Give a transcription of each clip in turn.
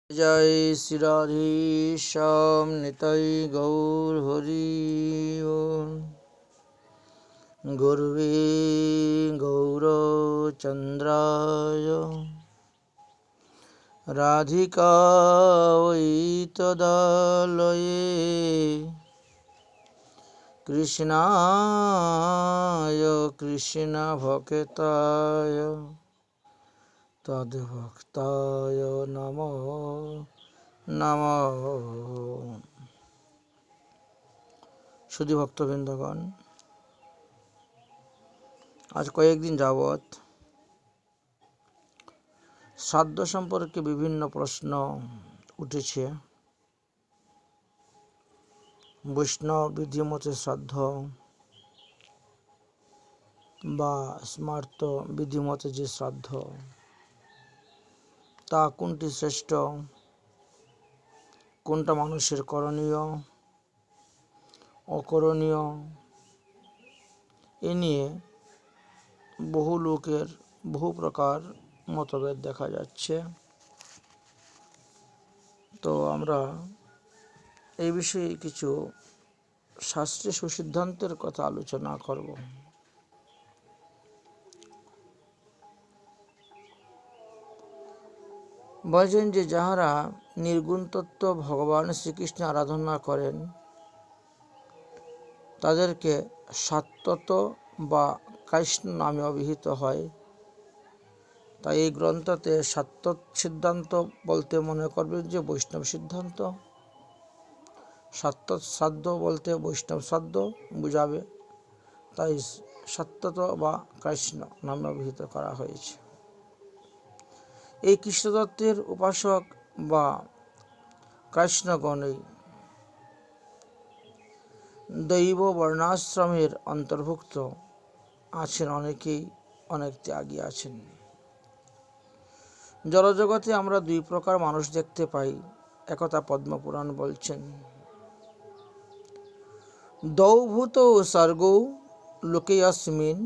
जय श्री राधे श्याम निताई गौर हरि ओम। गुरुवे गौरचन्द्राय राधिकायै तदालये कृष्णाय कृष्णभक्ताय तद्भक्ताय नमो नमः। শুধু ভক্তবৃন্দগণ, আজ কয়েকদিন যাবৎ শ্রাদ্ধ সম্পর্কে বিভিন্ন প্রশ্ন উঠেছে। বৈষ্ণব বিধিমতে শ্রাদ্ধ বা স্মার্ত বিধিমতে যে শ্রাদ্ধ, তা কোনটি শ্রেষ্ঠ, কোনটা মানুষের করণীয় অকরণীয়, এ নিয়ে বহু লোকের বহু প্রকার মতভেদ দেখা যাচ্ছে। তো আমরা এই বিষয়ে কিছু শাস্ত্রীয় সুসিদ্ধান্তের কথা আলোচনা করব। বলেছেন যে যাহারা নির্গুণ তত্ত্ব ভগবান শ্রীকৃষ্ণ আরাধনা করেন, তাদেরকে সাত্ত্বত বা কৃষ্ণ নামে অভিহিত হয়। তাই এই গ্রন্থতে সাত্ত্বত সিদ্ধান্ত বলতে মনে করবেন যে বৈষ্ণব সিদ্ধান্ত, সাত্ত্বত শ্রাদ্ধ বলতে বৈষ্ণব শ্রাদ্ধ বুঝাবে। তাই সাত্ত্বত বা কৃষ্ণ নামে অভিহিত করা হয়েছে। এই কৃষ্ণতত্ত্বের উপাসক বা কৃষ্ণগণই দৈব বর্ণাশ্রমের অন্তর্ভুক্ত আছেন। অনেকেই অনেক ত্যাগী আছেন। জড়জগতে আমরা দুই প্রকার মানুষ দেখতে পাই, একথা পদ্মপুরাণ বলছেন। দৌভূত স্বর্গৌ লোকেऽস্মিন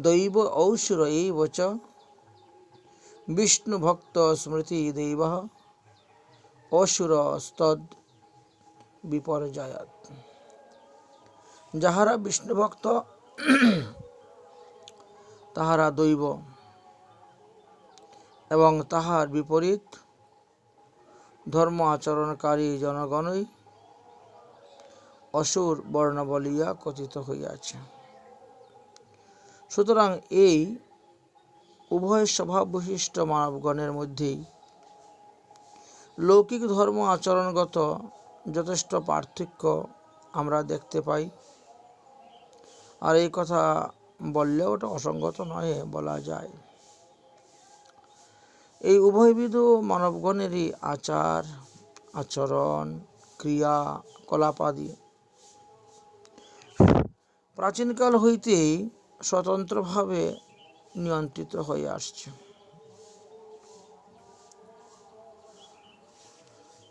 দৈব অসুর এইব চ বিষ্ণু ভক্ত স্মৃতি দৈবঃ অসুরস্তদ বিপর্যয়াৎ। যাহারা বিষ্ণু ভক্ত তাহারা দৈব, এবং তাহার বিপরীত ধর্ম আচরণকারী জনগণই অসুর বর্ণ বলিয়া কথিত হইয়াছে। সুতরাং এই উভয় স্বভাব বিশিষ্ট মানবগণের মধ্যেই লৌকিক ধর্ম আচরণগত যথেষ্ট পার্থক্য আমরা দেখতে পাই। আর এই কথা বললেও ওটা অসঙ্গত নয়, বলা যায়। এই উভয়বিধ মানবগণেরই আচার আচরণ ক্রিয়া কলাপাদি প্রাচীনকাল হইতেই স্বতন্ত্রভাবে নিয়ন্ত্রিত হয়ে আসছে।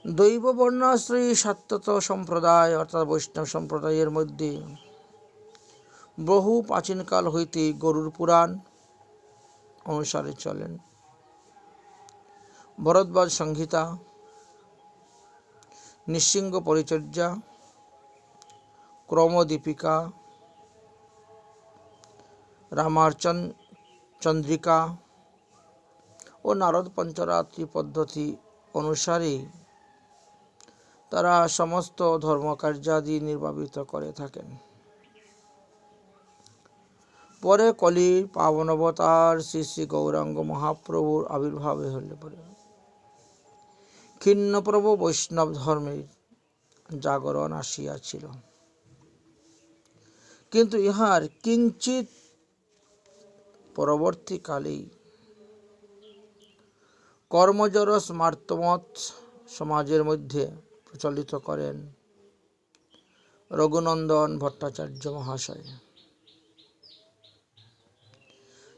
দৈব বর্ণাশ্রয়ী সাত্ত্বত সম্প্রদায় অর্থাৎ বৈষ্ণব সম্প্রদায়ের মধ্যে বহু প্রাচীনকাল হইতেই গরুড় পুরাণ অনুসারে চলেন। ভরদ্বাজ সংহিতা, নৃসিংহ পরিচর্যা, ক্রমদীপিকা, রামার্চন চন্দ্রিকা ও নারদ পঞ্চরাত্রি পদ্ধতি অনুসারে তারা সমস্ত ধর্মকার্যাদি নির্বাপিত করে থাকেন। পরে কলির পাবন অবতার শ্রী শ্রী গৌরাঙ্গ মহাপ্রভুর আবির্ভাবে হলে পরে ক্ষীণপ্রভ বৈষ্ণব ধর্মের জাগরণ আসিয়াছিল। কিন্তু ইহার কিঞ্চিত পরবর্তীকালেই কর্মজড় স্মার্তমত সমাজের মধ্যে প্রচলিত করেন রঘুনন্দন ভট্টাচার্য মহাশয়।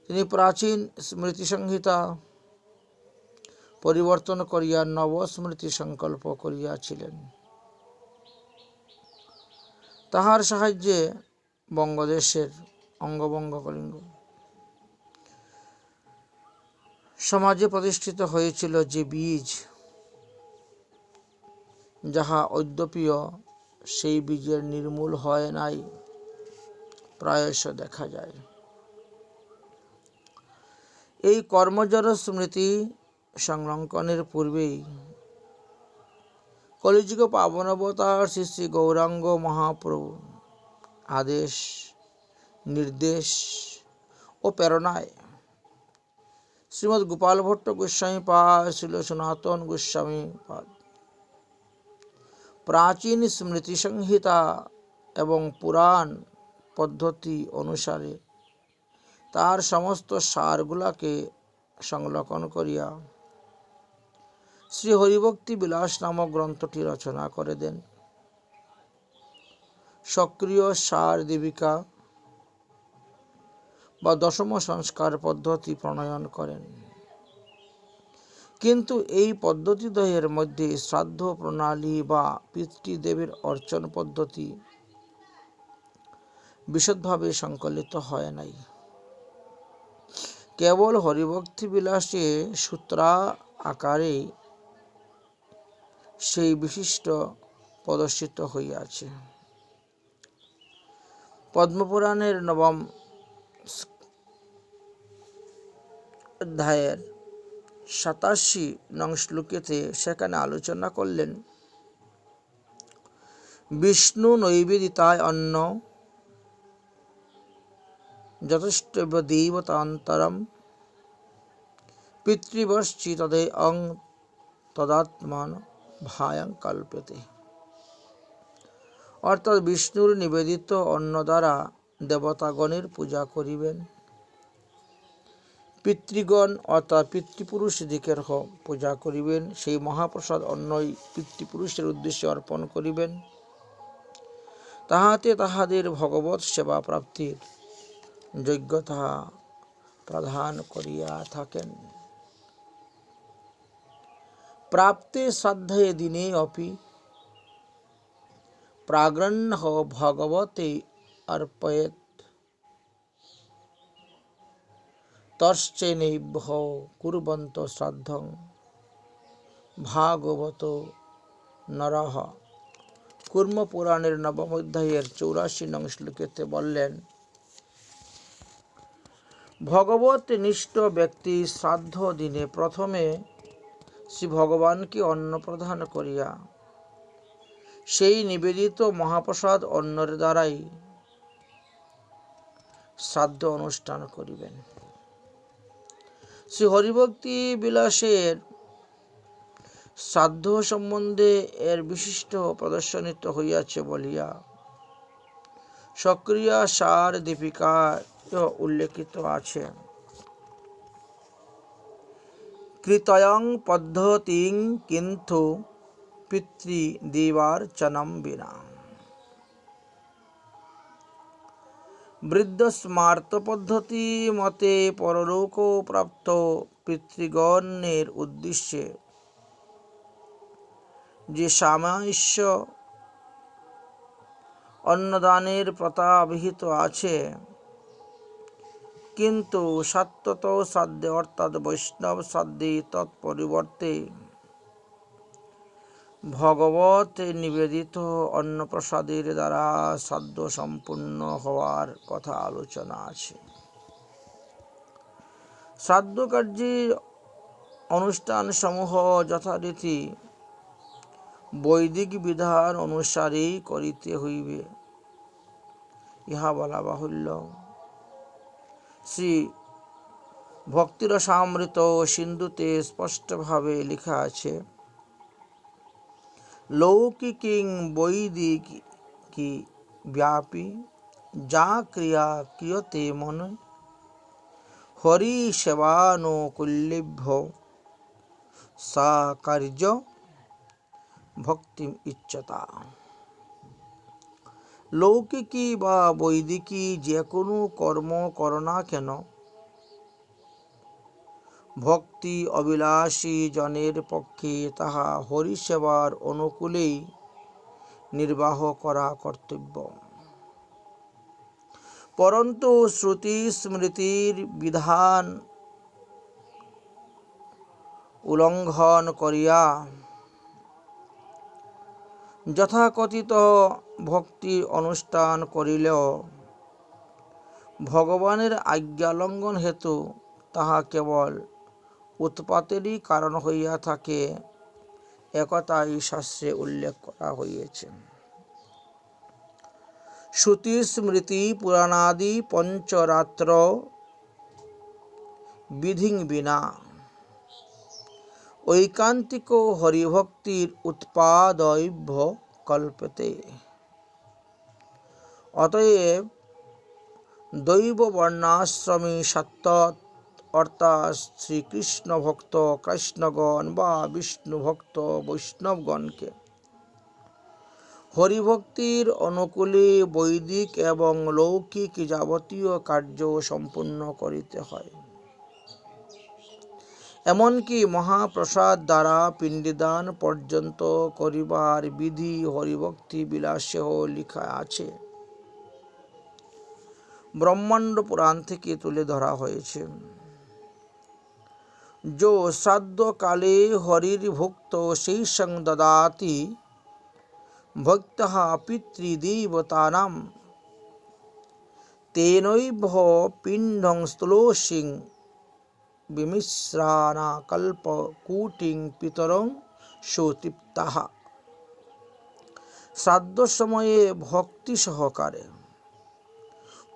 তিনি প্রাচীন স্মৃতিসংহিতা পরিবর্তন করিয়া নবস্মৃতি সংকল্প করিয়াছিলেন। তাহার সাহায্যে বঙ্গদেশের অঙ্গভঙ্গ কলিঙ্গ সমাজে প্রতিষ্ঠিত হয়েছিল যে বীজ, যাহা অদ্যপিও সেই বীজের নির্মূল হয় নাই প্রায়শ দেখা যায়। এই কর্মজড় স্মৃতি সংলগ্নের পূর্বেই কলিযুগ পাবন অবতার শ্রী শ্রী গৌরাঙ্গ মহাপ্রভু আদেশ, নির্দেশ ও প্রেরণায় শ্রীমৎ গোপাল ভট্ট গোস্বামী পাদ, শ্রীল সনাতন গোস্বামী পাদ প্রাচীন স্মৃতি সংহিতা এবং পুরাণ পদ্ধতি অনুসারে তার সমস্ত সারগুলাকে সংলগ্ন করিয়া শ্রী হরিভক্তি বিলাস নামক গ্রন্থটি রচনা করে দেন। সক্রিয় সার দীপিকা বা দশম সংস্কার পদ্ধতি প্রণয়ন করেন। কিন্তু এই পদ্ধতিদ্বয়ের মধ্যে শ্রাদ্ধ প্রণালী বা পিতৃদেবের অর্চন পদ্ধতি বিশদভাবে সংকলিত হয় নাই। কেবল হরিভক্তি বিলাসে সূত্রা আকারে সেই বিশিষ্ট প্রদর্শিত হইয়াছে। পদ্মপুরাণের নবম অধ্যায়ের 87 নং শ্লোকেতে সেখানে আলোচনা করলেন, বিষ্ণু নৈবেদিতায় অন্ন যথেষ্টব্য দেবতান্তরম পিতৃবশ্চি তদে অং তদাত্মান ভায়াং কল্পেতে। অর্থাৎ বিষ্ণুর নিবেদিত অন্ন দ্বারা দেবতাগণের পূজা করিবেন, পিতৃগণ অর্থাৎ পিতৃপুরুষদিকের পূজা করিবেন, সেই মহাপ্রসাদ অন্নই পিতৃপুরুষের উদ্দেশ্যে অর্পণ করিবেন, তাহাতে তাহাদের ভগবৎ সেবা প্রাপ্তির যোগ্যতা প্রদান করিয়া থাকেন। প্রাপ্তে শ্রাদ্ধে দিনে অপি প্রাগ্রহ্ণ ভগবতে অর্পয়েৎ তশ্চৈনৈব কুর্বন্ত শ্রাদ্ধং ভাগবত নরঃ। কুর্ম পুরাণের নবম অধ্যায়ের 84 নং শ্লোকেতে বললেন, ভগবত নিষ্ঠ ব্যক্তি শ্রাদ্ধ দিনে প্রথমে শ্রী ভগবানকে অন্ন প্রদান করিয়া সেই নিবেদিত মহাপ্রসাদ অন্নের দ্বারাই শ্রাদ্ধ অনুষ্ঠান করিবেন। শ্রী হরিভক্তি বিলাসের শ্রাদ্ধ সম্বন্ধে এর বিশিষ্ট প্রদর্শনিত হইয়াছে বলিয়া সক্রিয় সার দীপিকায় উল্লেখিত আছে। কৃতয়ং পদ্ধতিং কিন্তু পিতৃদেবার্চনম বিনা। বৃদ্ধ স্মার্ত পদ্ধতি মতে পরলোক প্রাপ্ত পিতৃগণের উদ্দেশ্যে যে সাময়িক অন্নদানের প্রথা বিহিত আছে, কিন্তু সাত্ত্বত শ্রাদ্ধে অর্থাৎ বৈষ্ণব শ্রাদ্ধে তৎপরিবর্তে ভগবত নিবেদিত অন্নপ্রসাদের দ্বারা শ্রাদ্ধ সম্পূর্ণ হওয়ার কথা আলোচনা আছে। শ্রাদ্ধ কার্যের অনুষ্ঠান সমূহ যথারীতি বৈদিক বিধান অনুসারেই করিতে হইবে, ইহা বলা বাহুল্য। শ্রী ভক্তিরসামৃত সিন্ধুতে স্পষ্টভাবে লেখা আছে, লৌকিকিং বৈদিকি ব্যাপী যা ক্রিয়া ক্রিয়তে মন হরি সেবানুকূল্যেভ্য সা কার্য ভক্তিম ইচ্ছতা। লৌকিকী বা বৈদিকী যে কোনো কর্ম করো না কেন, ভক্তি অভিলাষী জনের পক্ষে তাহা হরিসেবার অনুকূলেই নির্বাহ করা কর্তব্য। পরন্তু শ্রুতি স্মৃতির বিধান উল্লঙ্ঘন করিয়া যথাকথিত ভক্তি অনুষ্ঠান করিলেও ভগবানের আজ্ঞা লঙ্ঘন হেতু তাহা কেবল উৎপাতেরই কারণ হইয়া থাকে, একথাই শাস্ত্রে উল্লেখ করা হইয়াছে। শ্রুতি স্মৃতি পুরাণাদি পঞ্চরাত্র বিধিং বিনা ঐকান্তিক হরিভক্তির উৎপাদৈভ্য কল্পতে। অতএব দৈব বর্ণাশ্রমী সত্ত্বত অর্থাৎ শ্রীকৃষ্ণ ভক্ত কৃষ্ণগণ বা বিষ্ণু ভক্ত বৈষ্ণবগণকে হরিভক্তির অনুকূলে বৈদিক এবং লৌকিক যাবতীয় কার্য সম্পূর্ণ করিতে হয়। এমনকি মহাপ্রসাদ দ্বারা পিণ্ডদান পর্যন্ত করিবার বিধি হরিভক্তি বিলাসেও লিখা আছে। ব্রহ্মাণ্ড পুরাণ থেকে তুলে ধরা হয়েছে। जो श्राद्ध काले हरिर भुक्त शेषं ददाति भक्तः पितृदेवतानां तेनैव पिण्डं स्तुलोषिं विमिश्राना कल्पकूटिं पितरं सुतृप्ताः। श्राद्ध समये भक्ति सहकारे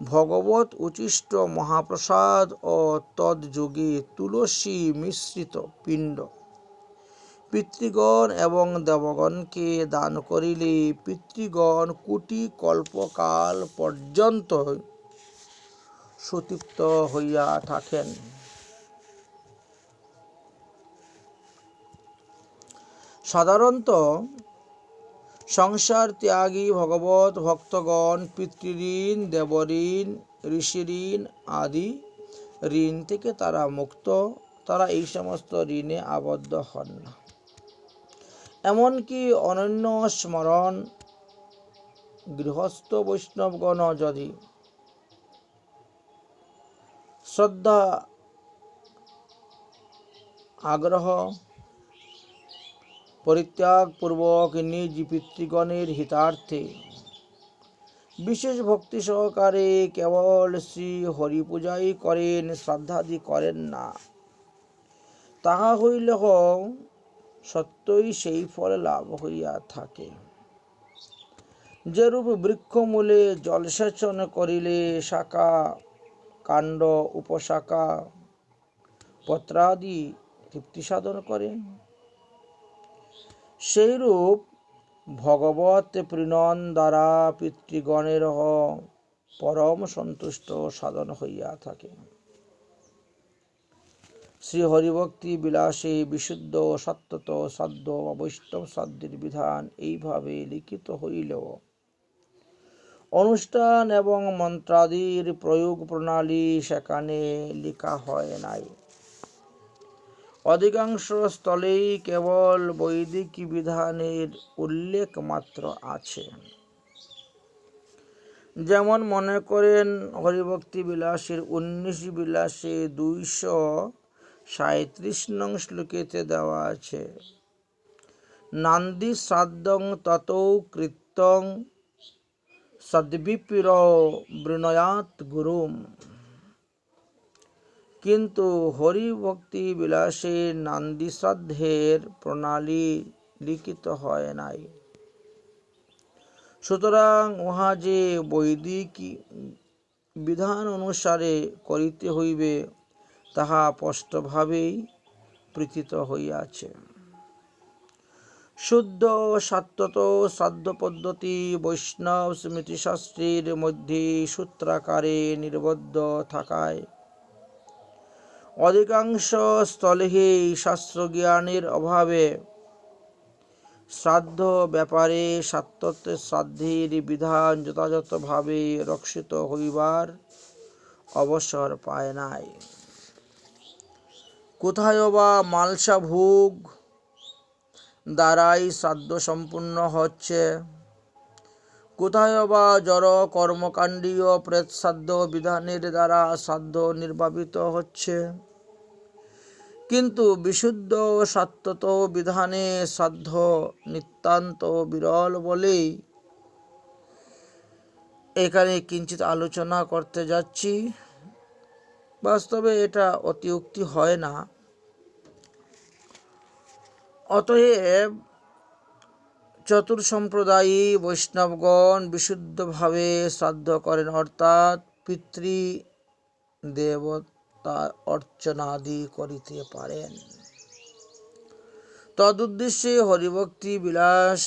ভগবত উচিষ্ট মহাপ্রসাদ ও তদ্যোগে তুলসী মিশ্রিত পিণ্ড পিতৃগণ এবং দেবগণকে দান করিলে পিতৃগণ কোটি কল্পকাল পর্যন্ত সুতৃপ্ত হইয়া থাকেন। সাধারণত সংসার ত্যাগী ভগবত ভক্তগণ পিতৃঋণ, দেবঋণ, ঋষিঋণ আদি ঋণ থেকে তারা মুক্ত। তারা এই সমস্ত ঋণে আবদ্ধ হন না। এমনকি অনন্য স্মরণ গৃহস্থ বৈষ্ণবগণ যদি শ্রদ্ধা আগ্রহ পরিত্যাগ পূর্বক নিজ পিতৃগণের হিতার্থে বিশেষ ভক্তি সহকারে কেবল শ্রী হরি পূজাই করেন, শ্রাদ্ধাদি করেন না, তাহা হইলে সত্যই সেই ফল লাভ হইয়া থাকে। যেরূপ বৃক্ষমূলে জলসেচন করিলে শাখা কাণ্ড উপশাখা পত্রাদি তৃপ্তি সাধন করে, সেইরূপ ভগবত প্রীণন দ্বারা পিতৃগণের পরম সন্তুষ্ট সাধন হইয়া থাকে। শ্রী হরিভক্তি বিলাসে বিশুদ্ধ সত্যত শ্রাদ্ধ বা বৈষ্ণব শ্রাদ্ধের বিধান এইভাবে লিখিত হইলেও অনুষ্ঠান এবং মন্ত্রাদির প্রয়োগ প্রণালী সেখানে লেখা হয় নাই। অধিকাংশ স্থলেই কেবল বৈদিক বিধানের উল্লেখ মাত্র আছে। যেমন মনে করেন হরিভক্তি বিলাসের 19 বিলাসে 237 নং শ্লোকেতে দেওয়া আছে, নান্দি শ্রাদ্ধং ততৌ কৃত্যং সদ্বিপ্র বৃণয়াত গুরুম। কিন্তু হরিভক্তি বিলাসে নান্দি শ্রাদ্ধের প্রণালী লিখিত হয় নাই। সুতরাং উহা যে বৈদিক বিধান অনুসারে করিতে হইবে তাহা স্পষ্টভাবেই প্রতীত হইয়াছে। শুদ্ধ সাত্ত্বত শ্রাদ্ধ পদ্ধতি বৈষ্ণব স্মৃতিশাস্ত্রের মধ্যে সূত্রাকারে নিবদ্ধ থাকায় অধিকাংশ স্থলেই শাস্ত্রজ্ঞানের অভাবে শ্রাদ্ধ ব্যাপারে সাত্ত্বত শ্রাদ্ধের বিধান যথাযথভাবে রক্ষিত হইবার অবসর পায় নাই। কোথায় বা মালসা ভোগ দ্বারাই শ্রাদ্ধ সম্পূর্ণ হচ্ছে, কোথায় বা জড় কর্মকাণ্ডীয় প্রেতশ্রাদ্ধ বিধানের দ্বারা শ্রাদ্ধ নির্বাপিত হচ্ছে। কিন্তু বিশুদ্ধ সত্যত বিধানে শ্রাদ্ধ নিতান্ত বিরল বলেই এখানে কিঞ্চিত আলোচনা করতে যাচ্ছি। বাস্তবে এটা অতিউক্তি হয় না। অতএব চতুর্সম্প্রদায়ী বৈষ্ণবগণ বিশুদ্ধভাবে শ্রাদ্ধ করেন, অর্থাৎ পিতৃ দেবতা অর্চনাদি করিতে পারেন। তদুদ্দেশ্যে হরিভক্তি বিলাস,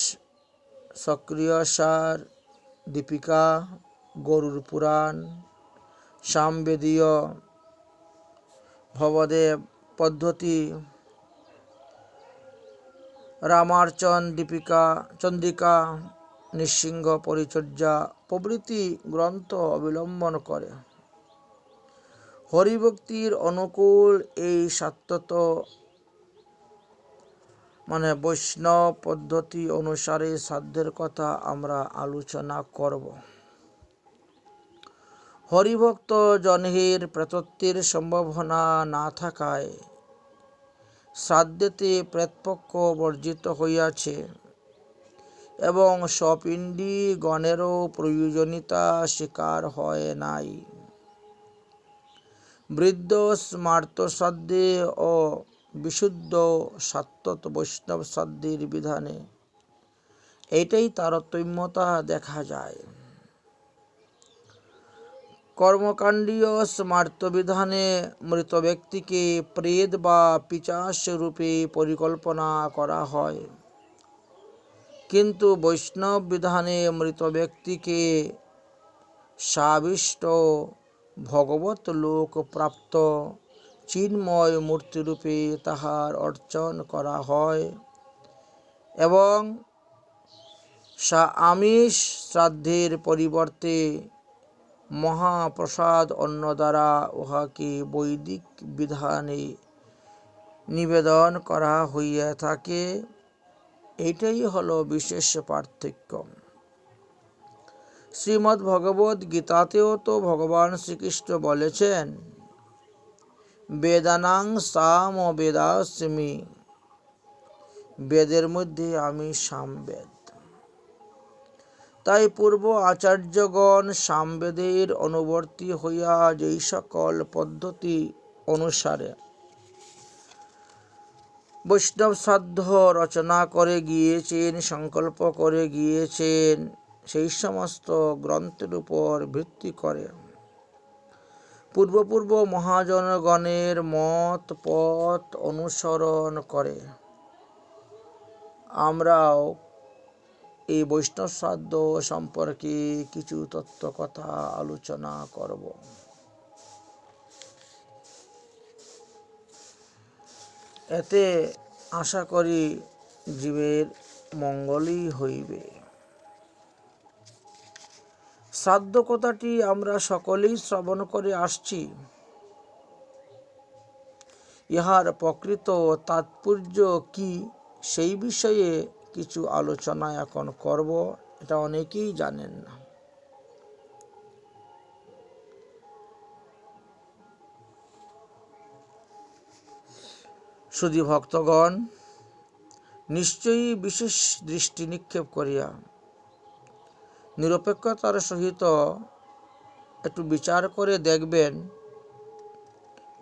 সক্রিয় সার, দীপিকা, গরুড় পুরাণ, সামবেদীয়, ভবদেব পদ্ধতি, রামার্চন, দীপিকা, চন্দ্রিকা, নৃসিংহ পরিচর্যা প্রভৃতি গ্রন্থ অবলম্বন করে হরিভক্তির অনুকূল এই সাত্তত বৈষ্ণব পদ্ধতি অনুসারে শ্রাদ্ধের কথা আমরা আলোচনা করব। হরিভক্ত জনের প্রেতত্বের সম্ভাবনা না থাকায় শ্রাদ্ধেতে প্রেতপক্ষ বর্জিত হইয়াছে এবং স্বপিণ্ডী গণেরও প্রয়োজনীয়তা স্বীকার হয় নাই। বৃদ্ধ স্মার্ত শ্রাদ্ধে ও বিশুদ্ধ সাত্ত্বত বৈষ্ণব শ্রাদ্ধের বিধানে এইটাই তারতম্যতা দেখা যায়। কর্মকাণ্ডীয় স্মার্ত বিধানে মৃত ব্যক্তিকে প্রেত বা পিশাচ রূপে পরিকল্পনা করা হয়, কিন্তু বৈষ্ণব বিধানে মৃত ব্যক্তিকে সাবিষ্ট ভগবত লোক প্রাপ্ত চিন্ময় মূর্তিরূপে তাহার অর্চন করা হয় এবং আমিষ শ্রাদ্ধের পরিবর্তে মহাপ্রসাদ অন্ন দ্বারা উহাকে বৈদিক বিধানে নিবেদন করা হইয়া থাকে। এটাই হলো বিশেষ পার্থক্য। শ্রীমদ্ ভগবদ গীতাতেও তো ভগবান শ্রীকৃষ্ণ বলেছেন, বেদানাং সাম বেদাস্মি, বেদের মধ্যে আমি সামবেদ। তাই পূর্ব আচার্যগণ সামবেদের অনুবর্তী হইয়া যেই সকল পদ্ধতি অনুসারে বৈষ্ণব শ্রাদ্ধ রচনা করে গিয়েছেন, সংকল্প করে গিয়েছেন, সেই সমস্ত গ্রন্থের উপর ভিত্তি করে পূর্ব মহাজনগণের মত পথ অনুসরণ করে আমরাও এই বৈষ্ণব শ্রাদ্ধ সম্পর্কে কিছু তত্ত্ব কথা আলোচনা করব। এতে আশা করি জীবের মঙ্গলই হইবে। শ্রাদ্ধ কথাটি আমরা সকলেই শ্রবণ করে আসছি। ইহার প্রকৃত তাৎপর্য কি সেই বিষয়ে কিছু আলোচনা এখন করব। এটা অনেকেই জানেন না। শুধু ভক্তগণ নিশ্চয়ই বিশেষ দৃষ্টি নিক্ষেপ করিয়া নিরপেক্ষতার সহিত একটু বিচার করে দেখবেন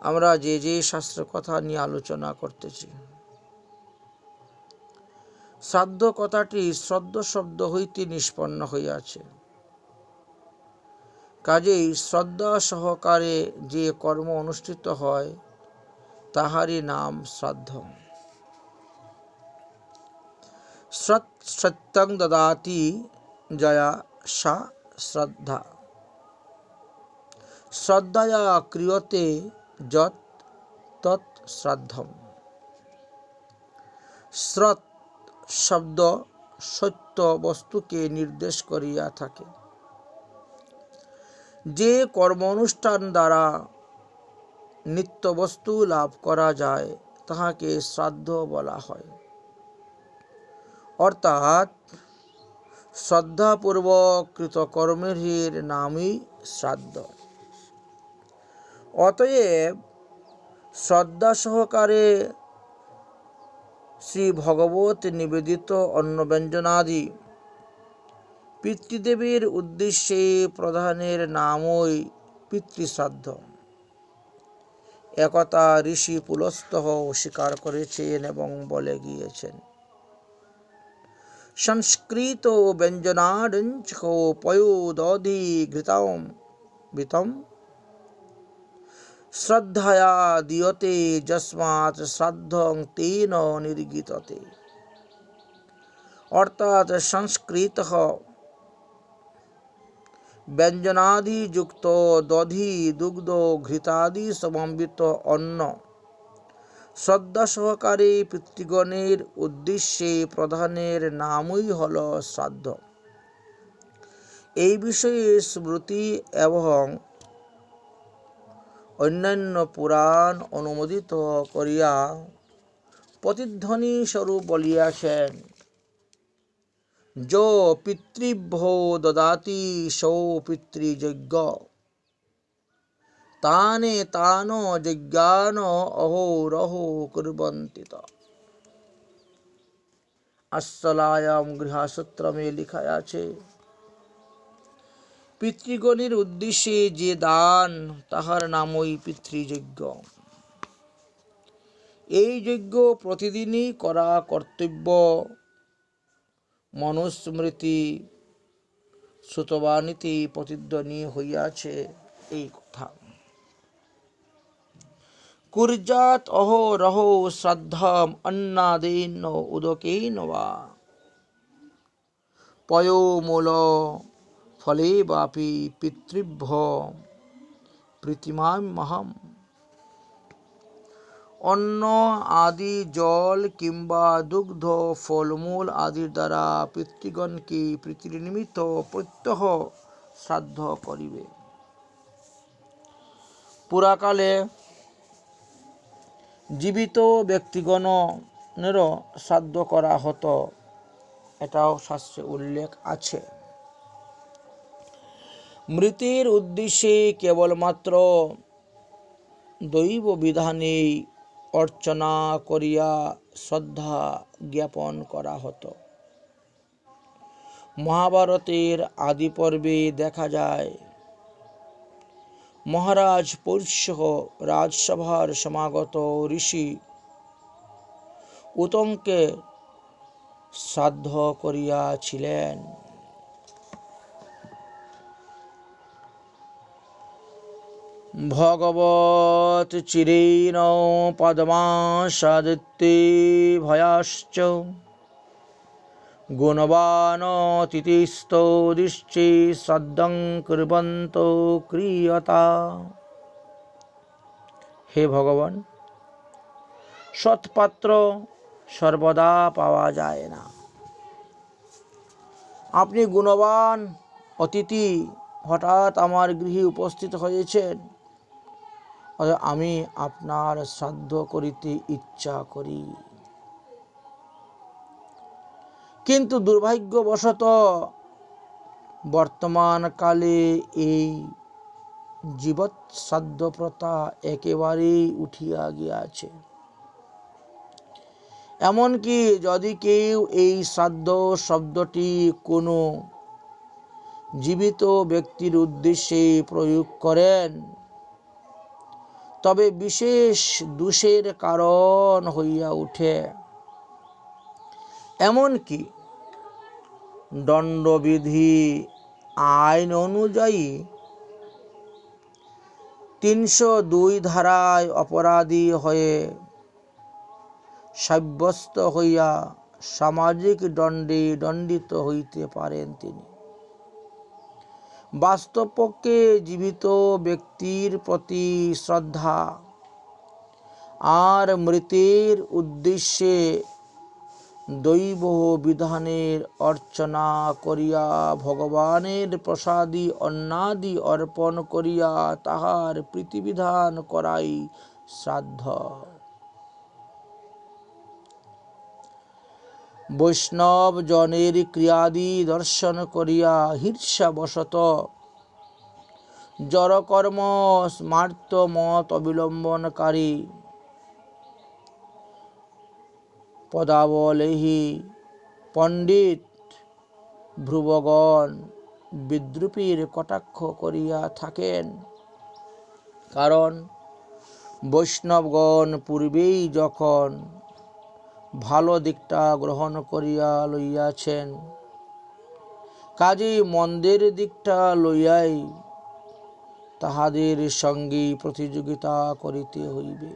আমরা যে যে শাস্ত্র কথা নিয়ে আলোচনা করতেছি। শ্রাদ্ধ কথাটি শ্রদ্ধ শব্দ হইতে নিষ্পন্ন হইয়াছে। কাজেই শ্রদ্ধা সহকারে যে কর্ম অনুষ্ঠিত হয় তাহারই নাম শ্রাদ্ধ। সত্যং দদাতি জয়া সা শ্রদ্ধা, শ্রদ্ধয়া ক্রিয়তে যৎ তৎ শ্রাদ্ধম। শ্রদ্ধ শব্দ সত্য বস্তুকে নির্দেশ করিয়া থাকে। যে কর্ম অনুষ্ঠান দ্বারা নিত্য বস্তু লাভ করা যায় তাহাকে শ্রাদ্ধ বলা হয়। অর্থাৎ শ্রদ্ধাপূর্বক কৃত কর্মের নামই শ্রাদ্ধ। অতএব শ্রদ্ধা সহকারে শ্রী ভগবত নিবেদিত অন্ন ব্যঞ্জনাদি পিতৃদেবীর উদ্দেশ্যে প্রদানের নামই পিতৃশ্রাদ্ধ। একথা ঋষি পুলস্তহ স্বীকার করেছেন এবং বলে গিয়েছেন, সংস্কৃত ব্যঞ্জনাডঞ্চ পয়োদধি ঘৃতম শ্রদ্ধয়া দীয়তে যস্মাৎ শ্রাদ্ধং তেন নির্গীততে। অর্থাৎ সংস্কৃত ব্যঞ্জনাদি যুক্ত দধি দুগ্ধ ঘৃতাদি সমন্বিত অন্ন শ্রদ্ধা সহকারে পিতৃগণের উদ্দেশ্যে প্রদানের নামই হল শ্রাদ্ধ। এই বিষয়ে স্মৃতি এবং অন্যান্য পুরাণ অনুমোদিত করিয়া প্রতিধ্বনি স্বরূপ বলিয়াছেন, যো পিতৃভ্যো দদাতি সৌ পিতৃযজ্ঞ তানে তান যজ্ঞান অহোরহো কুর্বন্তি। আশ্বলায়াম গৃহসূত্রমে লিখা আছে, পিতৃগণের উদ্দেশ্যে যে দান তাহার নামই পিতৃযজ্ঞ। এই যজ্ঞ প্রতিদিনই করা কর্তব্য। মনুস্মৃতি শ্রুতবাণীতে প্রতিধ্বনি হইয়াছে এই কথা। কুর্যাৎ অহোরহো শ্রাদ্ধম অন্নাদেন উদকেন বা পয়োমূল ফলে বাপি পিতৃভ্য প্রীতিমামহম। অন্ন আদি জল কিংবা দুগ্ধ ফলমূল আদির দ্বারা পিতৃগণকে প্রীতির নিমিত্ত প্রত্যহ শ্রাদ্ধ করিবে। পুরাকালে জীবিত ব্যক্তিগণেরও শ্রাদ্ধ করা হতো, এটাও শাস্ত্রে উল্লেখ আছে। মৃতের উদ্দেশ্যে কেবলমাত্র দৈব বিধানে অর্চনা করিয়া শ্রদ্ধা জ্ঞাপন করা হতো। মহাভারতের আদি পর্বে দেখা যায়, মহারাজ পৌষ্য রাজসভার সমাগত ঋষি উত্তমকে শ্রাদ্ধ করিয়াছিলেন। ভগবৎ চিরেণ পদ্মাসাদিত্যে ভয়াশ্চ গুণবান তিতিস্তৌদিশ্চে শ্রদ্ধং কুর্বন্ত ক্রিয়তা। হে ভগবান, সৎপাত্র সর্বদা পাওয়া যায় না। আপনি গুণবান অতিথি হঠাৎ আমার গৃহে উপস্থিত হয়েছেন, আমি আপনার শ্রাদ্ধ করিতে ইচ্ছা করি। কিন্তু দুর্ভাগ্যবশত বর্তমান কালে এই জীবৎ শ্রাদ্ধ প্রথা একেবারেই উঠিয়া গিয়াছে। এমনকি যদি কেউ এই শ্রাদ্ধ শব্দটি কোনো জীবিত ব্যক্তির উদ্দেশ্যে প্রয়োগ করেন, তবে বিশেষ দোষের কারণ হইয়া উঠে। এমনকি দণ্ডবিধি আইন অনুযায়ী ৩০২ ধারায় অপরাধী হয়ে সাব্যস্ত হইয়া সামাজিক দণ্ডে দণ্ডিত হইতে পারেন তিনি। বাস্তবপক্ষে জীবিত ব্যক্তির প্রতি শ্রদ্ধা আর মৃতের উদ্দেশ্যে দৈব বিধানের অর্চনা করিয়া ভগবানের প্রসাদী অন্নাদি অর্পণ করিয়া তাহার প্রীতিবিধান করাই শ্রাদ্ধ। বৈষ্ণব জনের ক্রিয়াদি দর্শন করিয়া ঈর্ষাবশত জড়কর্ম স্মার্ত মত অবলম্বনকারী পদাবলেহি পণ্ডিত ভ্রুবগণ বিদ্রুপীর কটাক্ষ করিয়া থাকেন। কারণ বৈষ্ণবগণ পূর্বেই যখন ভালো দিকটা গ্রহণ করিয়া লইয়াছেন, কাজেই মন্দের দিকটা লইয়াই তাহাদের সঙ্গে প্রতিযোগিতা করিতে হইবে।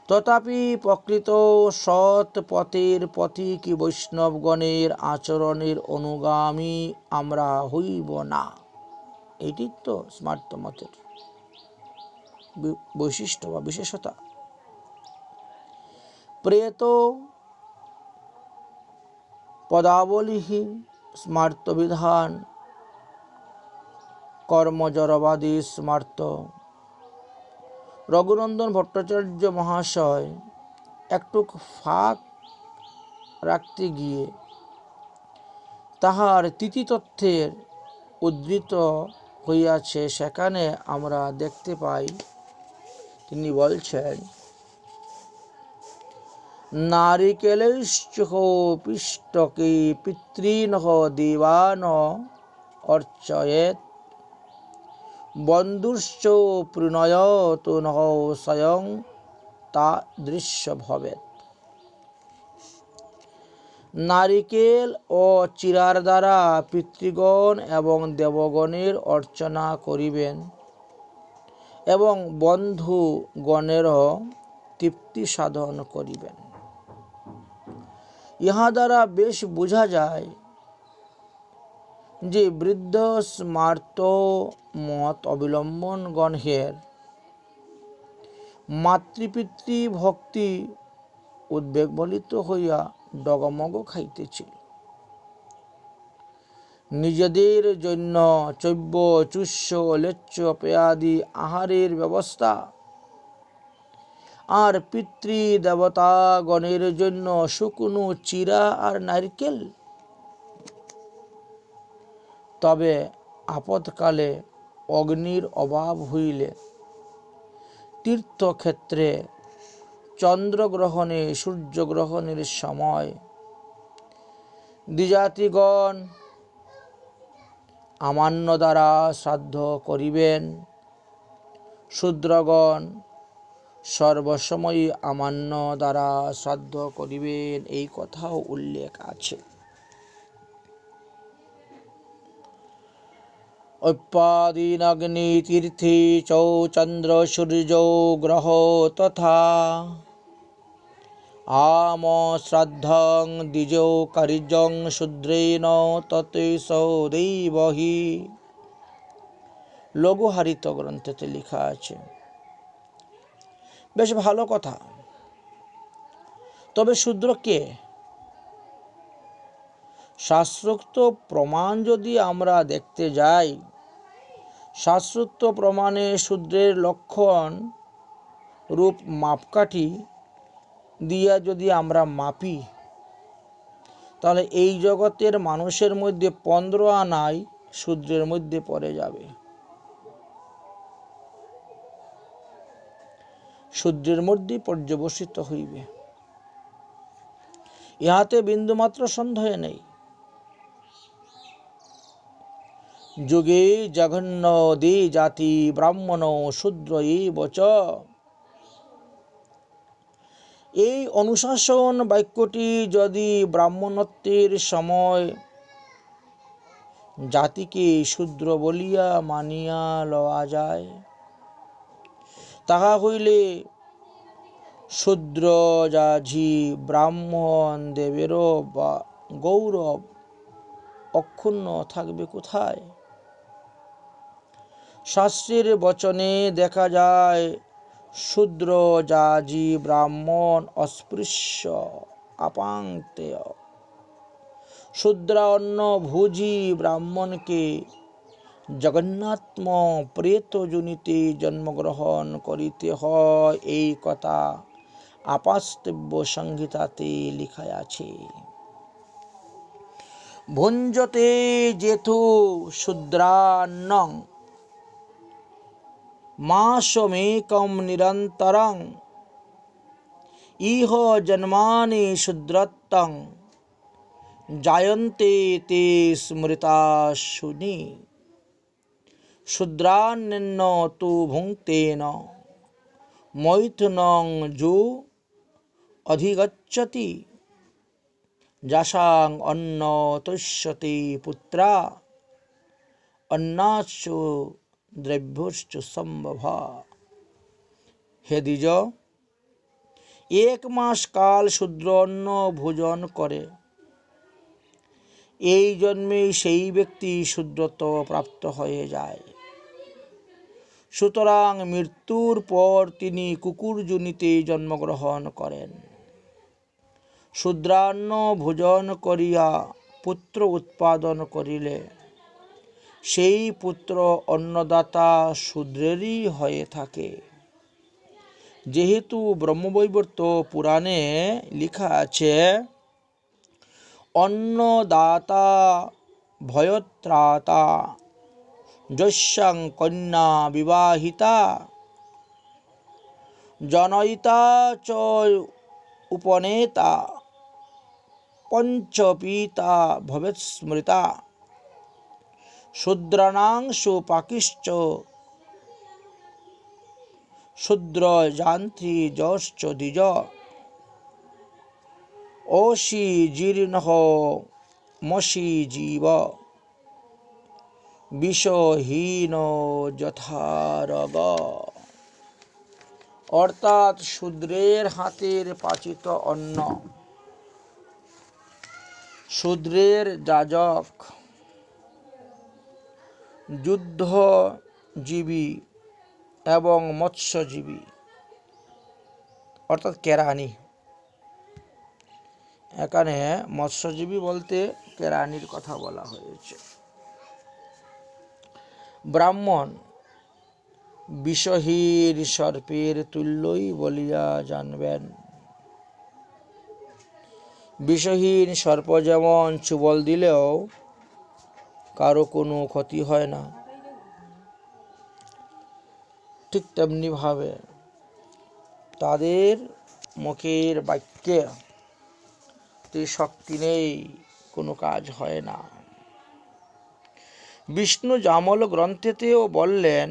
তথাপি প্রকৃত সৎ পথের পথিক বৈষ্ণবগণের আচরণের অনুগামী আমরা হইব না। এটি তো স্মার্ত মতের বৈশিষ্ট্য বা বিশেষতা। প্রেত পদাবলিহি স্মার্ত বিধান কর্মজড়বাদী স্মার্ত। রঘুনন্দন ভট্টাচার্য মহাশয় একটুক ফাঁক রাখতে গিয়ে তাহার তিথিতত্ত্বের উদ্ধৃত হইয়াছে, সেখানে আমরা দেখতে পাই তিনি বলছেন, নারিকেলশ্চ পিষ্টকে পিতৃনঃ দেবান অর্চয়েৎ বন্ধুশ্চ প্রণয়ত নঃ স্বয়ং তাদৃশ ভবেৎ। নারিকেল ও চিরার দ্বারা পিতৃগণ এবং দেবগণের অর্চনা করিবেন এবং বন্ধুগণেরও তৃপ্তি সাধন করিবেন। ইহা দ্বারা বেশ বোঝা যায় যে বৃদ্ধ স্মার্ত মত অবলম্বনগণের মাতৃপিতৃ ভক্তি উদ্বেগবলিত হইয়া ডগমগ খাইতেছিল। নিজেদের জন্য চৈব্য চুষ্য লেচ্য পেয়াদি আহারের ব্যবস্থা আর পিতৃ দেবতাগণের জন্য শুকনো চিরা আর নারকেল। তবে আপদকালে অগ্নির অভাব হইলে তীর্থক্ষেত্রে চন্দ্রগ্রহণে সূর্যগ্রহণের সময় দ্বিজাতিগণ আমান্য দ্বারা শ্রাদ্ধ করিবেন, শূদ্রগণ সর্বসময়ই আমান্য দ্বারা শ্রাদ্ধ করিবেন, এই কথাও উল্লেখ আছে। অপ্যাদীনগ্নি তীর্থে চ চন্দ্র সূর্য গ্রহ তথা আম শ্রাদ্ধং দ্বিজো কার্যং শূদ্রেণ ততেষ দেবহি। লঘুহারিত গ্রন্থেতে লেখা আছে। বেশ ভালো কথা। তবে শূদ্র কে? শাস্ত্রোক্ত প্রমাণ যদি আমরা দেখতে যাই, শাস্ত্রোক্ত প্রমাণে শূদ্রের লক্ষণ রূপ মাপকাঠি দিয়া যদি আমরা মাপি, তাহলে এই জগতের মানুষের মধ্যে 15 আনাই শূদ্রের মধ্যে পড়ে যাবে। শূদ্রের মধ্যে পর্যবসিত হইবে, ইহাতে বিন্দুমাত্র সন্দেহ নেই। যুগে জঘন্য দে জাতি ব্রাহ্মণ শূদ্র এব চ। এই অনুশাসন বাক্যটি যদি ব্রাহ্মণত্বের সময় জাতিকে শূদ্র বলিয়া মানিয়া লওয়া যায়, তাহা হইলে শূদ্র যাঝি ব্রাহ্মণ দেবেরও বা গৌরব অক্ষুণ্ণ থাকবে কোথায়? শাস্ত্রের বচনে দেখা যায়, শূদ্র যাজি ব্রাহ্মণ অস্পৃশ্য আপাঙ্ক্তেয়। শূদ্রান্ন ভোজি ব্রাহ্মণকে জগন্নাত্ম প্রেত যোনিতে জন্মগ্রহণ করিতে হয়, এই কথা আপাস্তব্য সংহিতাতে লেখা আছে। ভুঞ্জতে যেথু শূদ্রান্নং মাসমেকম নিরন্তরং ইহ জন্মানি শূদ্রত্বং জায়ন্তে তে স্মৃতাশুনি শূদ্রান্যন্ন তু ভুঙ্ক্তেন মৈথুনং যো অধিগচ্ছতি যাসাং অন্ন তুষ্যতে পুত্রা অন্নাচ্ছু দ্রব্যশ্চ সম্ভব। হে দ্বিজ, 1 মাস কাল শূদ্র অন্ন ভোজন করে, এই জন্মেই সেই ব্যক্তি শূদ্রত্ব প্রাপ্ত হয়ে যায়। সুতরাং মৃত্যুর পর তিনি কুকুর যোনিতে জন্মগ্রহণ করেন। শূদ্রান্ন ভোজন করিয়া পুত্র উৎপাদন করিলে সেই পুত্র অন্নদাতা শূদ্রেরই হয়ে থাকে। যেহেতু ব্রহ্মবৈবর্ত পুরাণে লেখা আছে, অন্নদাতা ভয়ত্রাতা যস্যাং কন্যা বিবাহিতা জনয়িতা চ উপনেতা পঞ্চপিতা ভবেৎ স্মৃতা শূদ্রাণাং সুপাকিশ্চ শূদ্র যান্ত্রী যশ্চ দ্বিজ ওষি জীর্ণঃ মষি জীব বিষহীন যথারগ। অর্থাৎ শূদ্রের হাতের পাচিত অন্ন, শূদ্রের যাজক, যুদ্ধজীবী এবং মৎস্যজীবী অর্থাৎ কেরানি। এখানে মৎস্যজীবী বলতে কেরানির কথা বলা হয়েছে। ব্রাহ্মণ বিষহীন সর্পের তুল্যই বলিয়া জানবেন। বিষহীন সর্প যেমন চুবল দিলেও কারো কোনো ক্ষতি হয় না, ঠিক তেমনি ভাবে তাদের মুখের বাক্যে শক্তি নেই, কোনো কাজ হয় না। বিষ্ণু জামল গ্রন্থেতেও বললেন,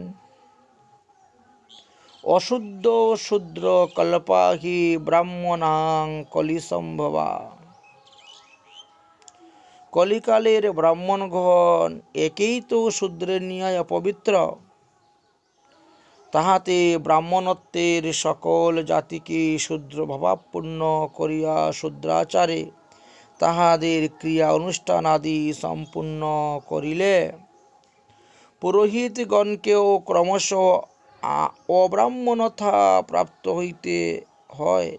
অশুদ্ধ শূদ্র কল্পাহি ব্রাহ্মণাং কলিসম্ভবা। কলিকালের ব্রাহ্মণগণ একেই তো শূদ্রের ন্যায় অপবিত্র, তাহাতে ব্রাহ্মণত্বের সকল জাতিকে শূদ্র ভাবাপন্ন করিয়া শূদ্রাচারে তাহাদের ক্রিয়া অনুষ্ঠান আদি সম্পূর্ণ করিলে পুরোহিতগণকেও ক্রমশ অব্রাহ্মণতা প্রাপ্ত হইতে হয়।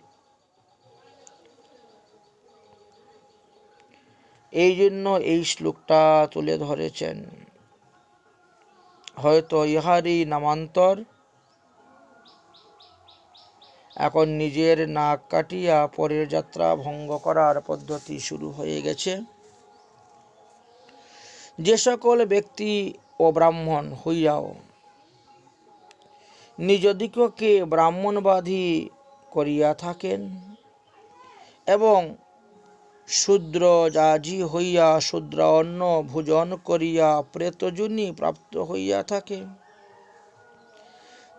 এই জন্য এই শ্লোকটা তুলে ধরেছেন। হয়তো ইহারই নামান্তর এখন নিজের নাক কাটিয়া পরের যাত্রা ভঙ্গ করার পদ্ধতি শুরু হয়ে গেছে। যে সকল ব্যক্তি অব্রাহ্মণ হইয়াও নিজদিগকে ব্রাহ্মণবাদী করিয়া থাকেন এবং শূদ্র যাজী হইয়া শূদ্র অন্ন ভোজন করিয়া প্রেতযোনি প্রাপ্ত হইয়া থাকে,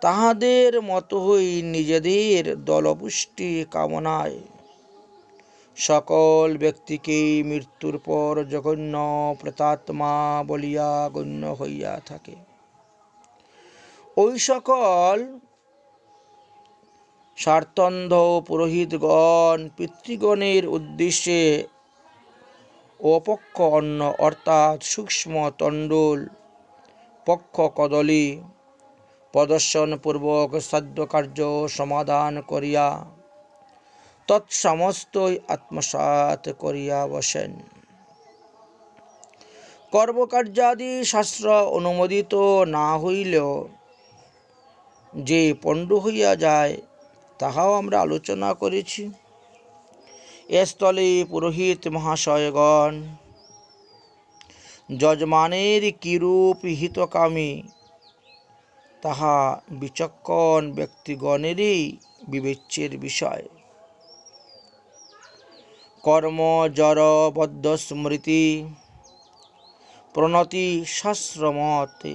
তাহাদের মতই নিজেদের দলপুষ্টি কামনায় সকল ব্যক্তিকেই মৃত্যুর পর জঘন্য প্রেতাত্মা বলিয়া গণ্য হইয়া থাকে। ওই সকল স্বার্থন্ধ পুরোহিতগণ পিতৃগণের উদ্দেশ্যে অপক্ষ অন্ন অর্থাৎ সূক্ষ্ম তণ্ডুল পক্ষ কদলী প্রদর্শনপূর্বক সাধ্য কার্য সমাধান করিয়া তৎসমস্তই আত্মসাৎ করিয়া বসেন। কর্মকার্যাদি শাস্ত্র অনুমোদিত না হইলেও যে পণ্ডু হইয়া যায় তাহাও আমরা আলোচনা করেছি। এস্থলে পুরোহিত মহাশয়গণ যজমানের কিরূপ হিতকামী তাহা বিচক্ষণ ব্যক্তিগণেরই বিবেচ্যের বিষয়। কর্ম জড় বদ্ধ স্মৃতি প্রণতি শাস্ত্রমতে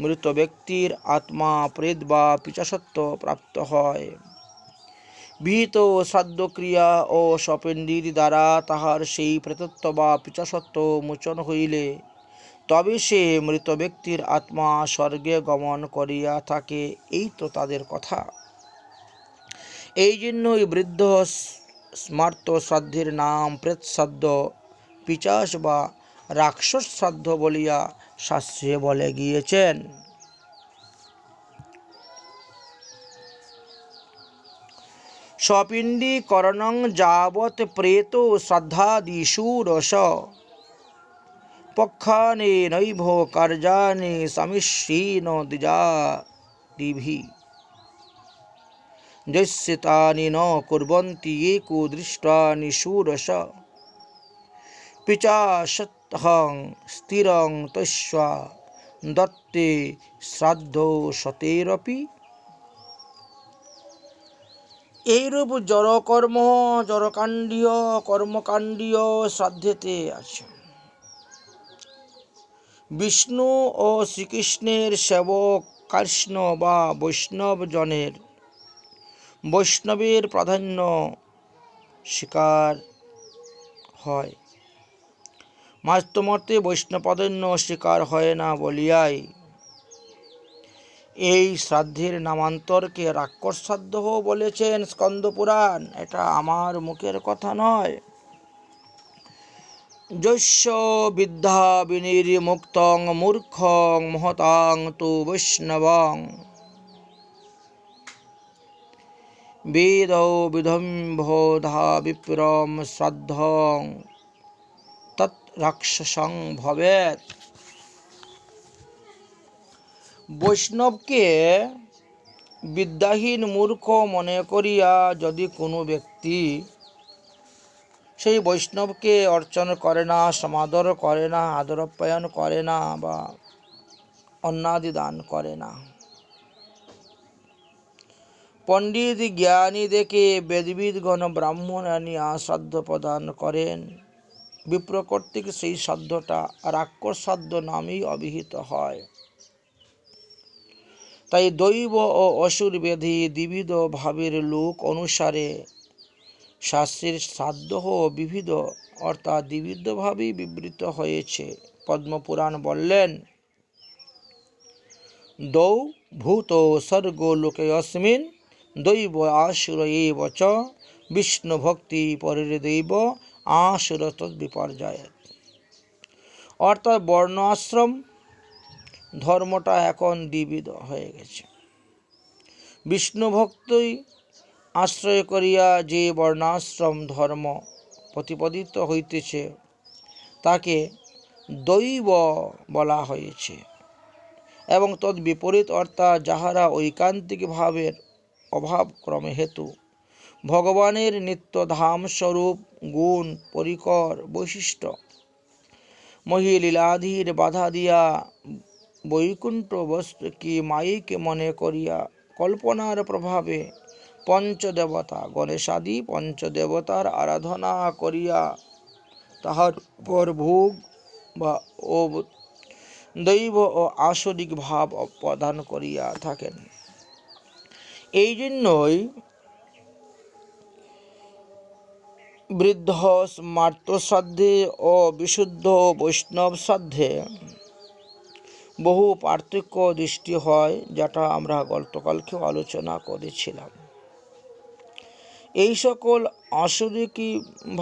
মৃত ব্যক্তির আত্মা প্রেত বা পিচাসত্ব প্রাপ্ত হয়। বিহিত শ্রাদ্ধক্রিয়া ও স্বপিণ্ডীর দ্বারা তাহার সেই প্রেতত্ব বা পিচাসত্ব মোচন হইলে তবে সে মৃত ব্যক্তির আত্মা স্বর্গে গমন করিয়া থাকে। এই তো তাদের কথা। এই জন্যই বৃদ্ধ স্মার্ত শ্রাদ্ধের নাম প্রেত শ্রাদ্ধ, পিচাস বা রাক্ষস শ্রাদ্ধ বলিয়া শাস্ত্রে বলে গিয়েছেন। স্বপিণ্ডীকরণং যাবৎ প্রেত শ্রাদ্ধাদিষু রস পক্ষানে নৈভ কার্যানি সমিশ্রীন দ্বিজাদিভিঃ যস্য তানি ন কুর্বন্তি একো দৃष्ट्वा নিষূরস পিচাসত্যহং স্থিরং তস্যা দত্তে শ্রাদ্ধো শতেরপি। এইরূপ জড়কাণ্ডীয় কর্মকাণ্ডীয় শ্রাদ্ধেতে আছে। বিষ্ণু ও শ্রীকৃষ্ণের সেবক কৃষ্ণ বা বৈষ্ণবের প্রাধান্য স্বীকার হয়। মাস্তমতে বৈষ্ণব প্রাধান্য স্বীকার হয় না বলিয়াই এই শ্রাদ্ধের নামান্তরকে রাক্ষস শ্রাদ্ধ বলেছেন স্কন্দ পুরাণ। এটা আমার মুখের কথা নয়। যস্য বিদ্যা বিনির্মুক্তং মূর্খং মহতাং তু বৈষ্ণবং বেদৌ বিধম্বোধা বিপ্রম শ্রাদ্ধং তৎ রাক্ষসং ভবেৎ। বৈষ্ণবকে বিদ্যাহীন মূর্খ মনে করিয়া যদি কোনো ব্যক্তি সেই বৈষ্ণবকে অর্চন করে না, সমাদর করে না, আদর আপ্যায়ন করে না বা অন্নাদি দান করে না, পণ্ডিত জ্ঞানী দেখে বেদবিদগণ ব্রাহ্মণ আনিয়া শ্রাদ্ধ প্রদান করেন, বিপ্র কর্তৃক সেই শ্রাদ্ধটা রাক্ষস শ্রাদ্ধ নামেই অভিহিত হয়। তাই দৈব ও অসুর বেধি দ্বিবিধ ভাবের লোক অনুসারে শাস্ত্রের শ্রাদ্ধ বিবিধ অর্থাৎ দ্বিবিধভাবেই বিবৃত হয়েছে। পদ্মপুরাণ বললেন, দৌ ভূত স্বর্গ লোকেऽস্মিন দৈব আসুর এব চ বিষ্ণু ভক্তি পরিদৈব আসুর তদ্বিপর্যয়েৎ। অর্থাৎ বর্ণ আশ্রম ধর্মটা এখন দ্বিবিধ হয়ে গেছে। বিষ্ণু ভক্তই আশ্রয় করিয়া যে বর্ণাশ্রম ধর্ম প্রতিপাদিত হইতেছে তাকে দৈব বলা হয়েছে, এবং তদ বিপরীত অর্থাৎ যাহারা ঐকান্তিক ভাবের অভাব ক্রমে হেতু ভগবানের নিত্য ধাম স্বরূপ গুণ পরিকর বৈশিষ্ট্য মহিলীলাধির বাধা দিয়া বৈকুণ্ঠ বস্তুকে মায়িকে মনে করিয়া কল্পনার প্রভাবে পঞ্চদেবতা গণেশাদি পঞ্চদেবতার আরাধনা করিয়া তাহার উপর ভোগ বা দৈব ও আসরিক ভাব প্রদান করিয়া থাকেন। এই জন্যই বৃদ্ধ স্মার্ত শ্রাদ্ধে ও বিশুদ্ধ বৈষ্ণব শ্রাদ্ধে বহু পার্থক্য দৃষ্টি হয়, যেটা আমরা গতকালকেও আলোচনা করেছিলাম। এই সকল আসরিকী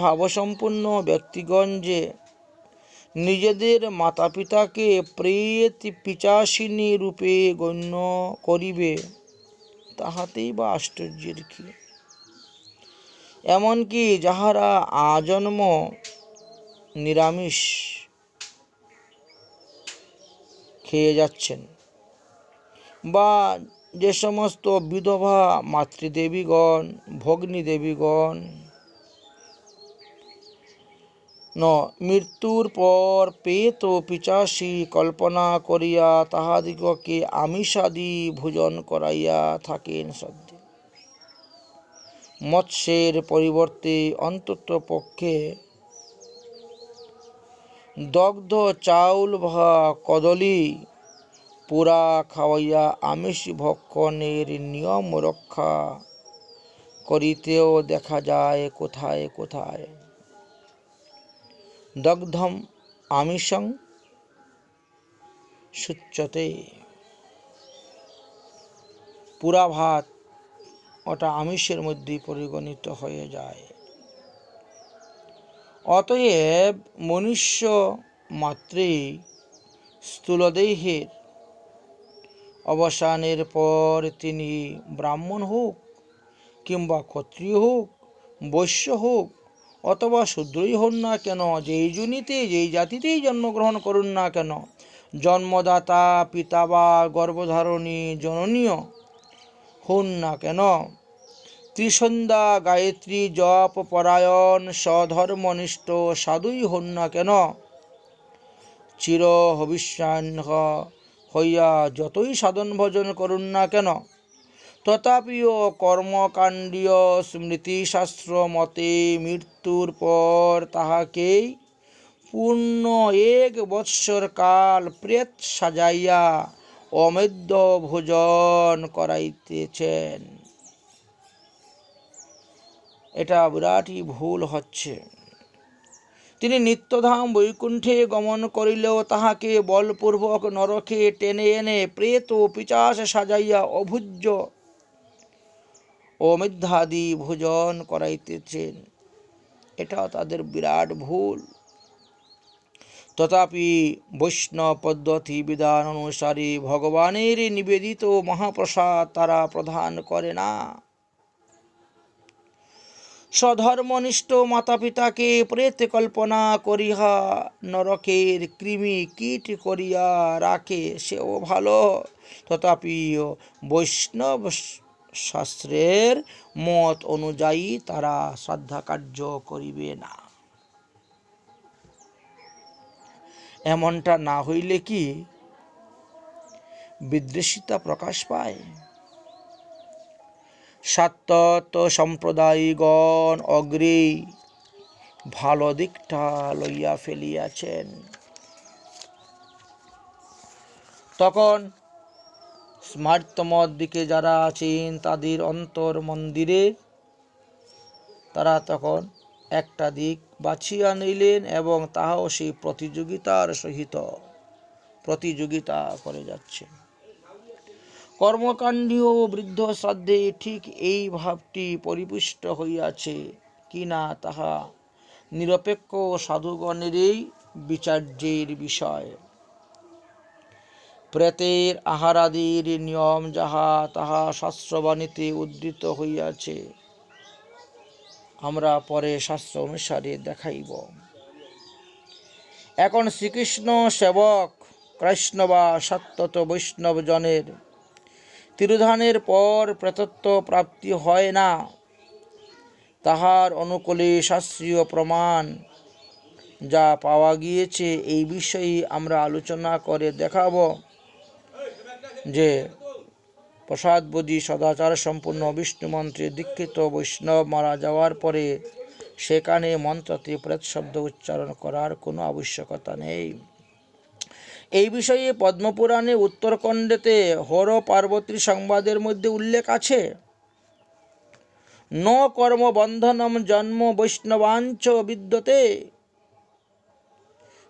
ভাবসম্পন্ন ব্যক্তিগণ যে নিজেদের মাতা পিতাকে প্রেত পিচাসিনী রূপে গণ্য করিবে, তাহাতেই বা আশ্চর্যের কি? এমনকি যাহারা আজন্ম নিরামিষ খেয়ে যাচ্ছেন, বা যে সমস্ত বিধবা মাতৃদেবীগণ ভগ্নীদেবীগণ মৃত্যুর পর প্রেত পিচাসী কল্পনা করিয়া তাহাদিগকে আমিষাদি ভোজন করাইয়া থাকেন শ্রদ্ধে, মৎস্যের পরিবর্তে অন্তত পক্ষে দগ্ধ চাউল বা কদলী পোড়া খাওয়াইয়া আমিষ ভক্ষণের নিয়ম রক্ষা করিতেও দেখা যায় কোথায় কোথায়। দগ্ধম আমিষং সুচ্যতে, পুরা ভাত ওটা আমিষের মধ্যে পরিগণিত হয়ে যায়। অতএব মনুষ্য মাত্রেই স্থূলদেহের অবসানের পর তিনি ব্রাহ্মণ হোক কিংবা ক্ষত্রিয় হোক, বৈশ্য হোক অথবা শূদ্রই হন না কেন, যেই জনিতে যেই জাতিতেই জন্মগ্রহণ করুন না কেন, জন্মদাতা পিতা বা গর্ভধারণী জননীয় হন না কেন, ত্রিসন্ধ্যা গায়ত্রী জপ পরায়ণ স্বধর্মনিষ্ঠ সাধুই হন না কেন, চির হবিষ্যান্হ হইয়া যতই সাধন ভজন করুন না কেন, তথাপিও কর্মকাণ্ডীয় স্মৃতিশাস্ত্র মতে মৃত্যুর পর তাহাকেই পূর্ণ 1 বৎসর কাল প্রেত সাজাইয়া অমেধ্য ভোজন করাইতেছেন। এটা বিরাটই ভুল হচ্ছে। তিনি নিত্যধাম বৈকুণ্ঠে গমন করিলেও তাহাকে বলপূর্বক নরকে টেনে এনে প্রেত ও পিশাচ সাজাইয়া অভুজ্য অমেধ্যাদি ভোজন করাইতেছেন। এটাও তাদের বিরাট ভুল। তথাপি বৈষ্ণব পদ্ধতি বিধান অনুসারে ভগবানের নিবেদিত মহাপ্রসাদ তারা প্রদান করে না। স্বধর্মনিষ্ঠ মাতা পিতাকে প্রেত কল্পনা করিয়া নরকের কৃমি কীট করিয়া রাখে, সেও ভালো। তথাপি বৈষ্ণব শাস্ত্রের মত অনুযায়ী তারা শ্রাদ্ধা কার্য করিবে না। এমনটা না হইলে কি বিদ্বেষিতা প্রকাশ পায়? সাত্তত সম্প্রদায়গণ অগ্রেই ভালো দিকটা লইয়া ফেলিয়াছেন। তখন স্মার্তমত দিকে যারা আছেন তাদের অন্তর মন্দিরে তারা তখন একটা দিক বাছিয়া নিলেন এবং তাহাও সেই প্রতিযোগিতার সহিত প্রতিযোগিতা করে যাচ্ছে। কর্মকাণ্ডীয় বৃদ্ধ শ্রাদ্ধে ঠিক এই ভাবটি পরিপুষ্ট হইয়াছে কিনা তাহা নিরপেক্ষ সাধুগণেরই বিচার্যের বিষয়। প্রেতের আহারাদির নিয়ম যাহা তাহা শাস্ত্রবাণীতে উদ্ধৃত হইয়াছে, আমরা পরে শাস্ত্র অনুসারে দেখাইব। এখন শ্রীকৃষ্ণ সেবক কৃষ্ণ বা সত্যত বৈষ্ণব জনের তিরোধানের পর প্রেতত্ব প্রাপ্তি হয় না, তাহার অনুকূলে শাস্ত্রীয় প্রমাণ যা পাওয়া গিয়েছে এই বিষয়ে আমরা আলোচনা করে দেখাব যে প্রসাদবোধী সদাচার সম্পূর্ণ বিষ্ণু মন্ত্রে দীক্ষিত বৈষ্ণব মারা যাওয়ার পরে সেখানে মন্ত্রতে প্রেত শব্দ উচ্চারণ করার কোনো আবশ্যকতা নেই। এই বিষয়ে পদ্মপুরাণে উত্তরখণ্ডেতে হর পার্বতীর সংবাদের মধ্যে উল্লেখ আছে। ন কর্ম বন্ধনম জন্ম বৈষ্ণবাঞ্চ বিদ্যতে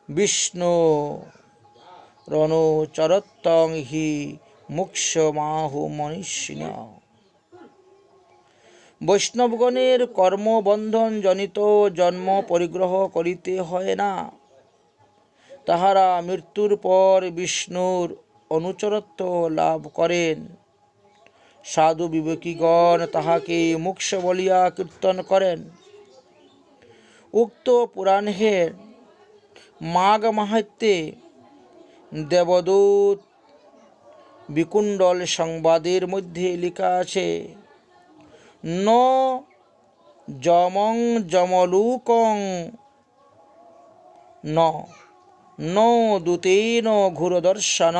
বিষ্ণু রণুচরত্তং হি মুক্ষমাহু মনীষিণ। বৈষ্ণবগণের কর্মবন্ধন জনিত জন্ম পরিগ্রহ করিতে হয় না। তাহারা মৃত্যুর পর বিষ্ণুর অনুচরত্ব লাভ করেন। সাধু বিবেকীগণ তাহাকে মুক্ষ বলিয়া কীর্তন করেন। উক্ত পুরাণের মাঘ মাহাত্ম্যে দেবদূত বিকুণ্ডল সংবাদের মধ্যে লেখা আছে, ন যমং যমলুকং ন দূতেন ঘোরদর্শন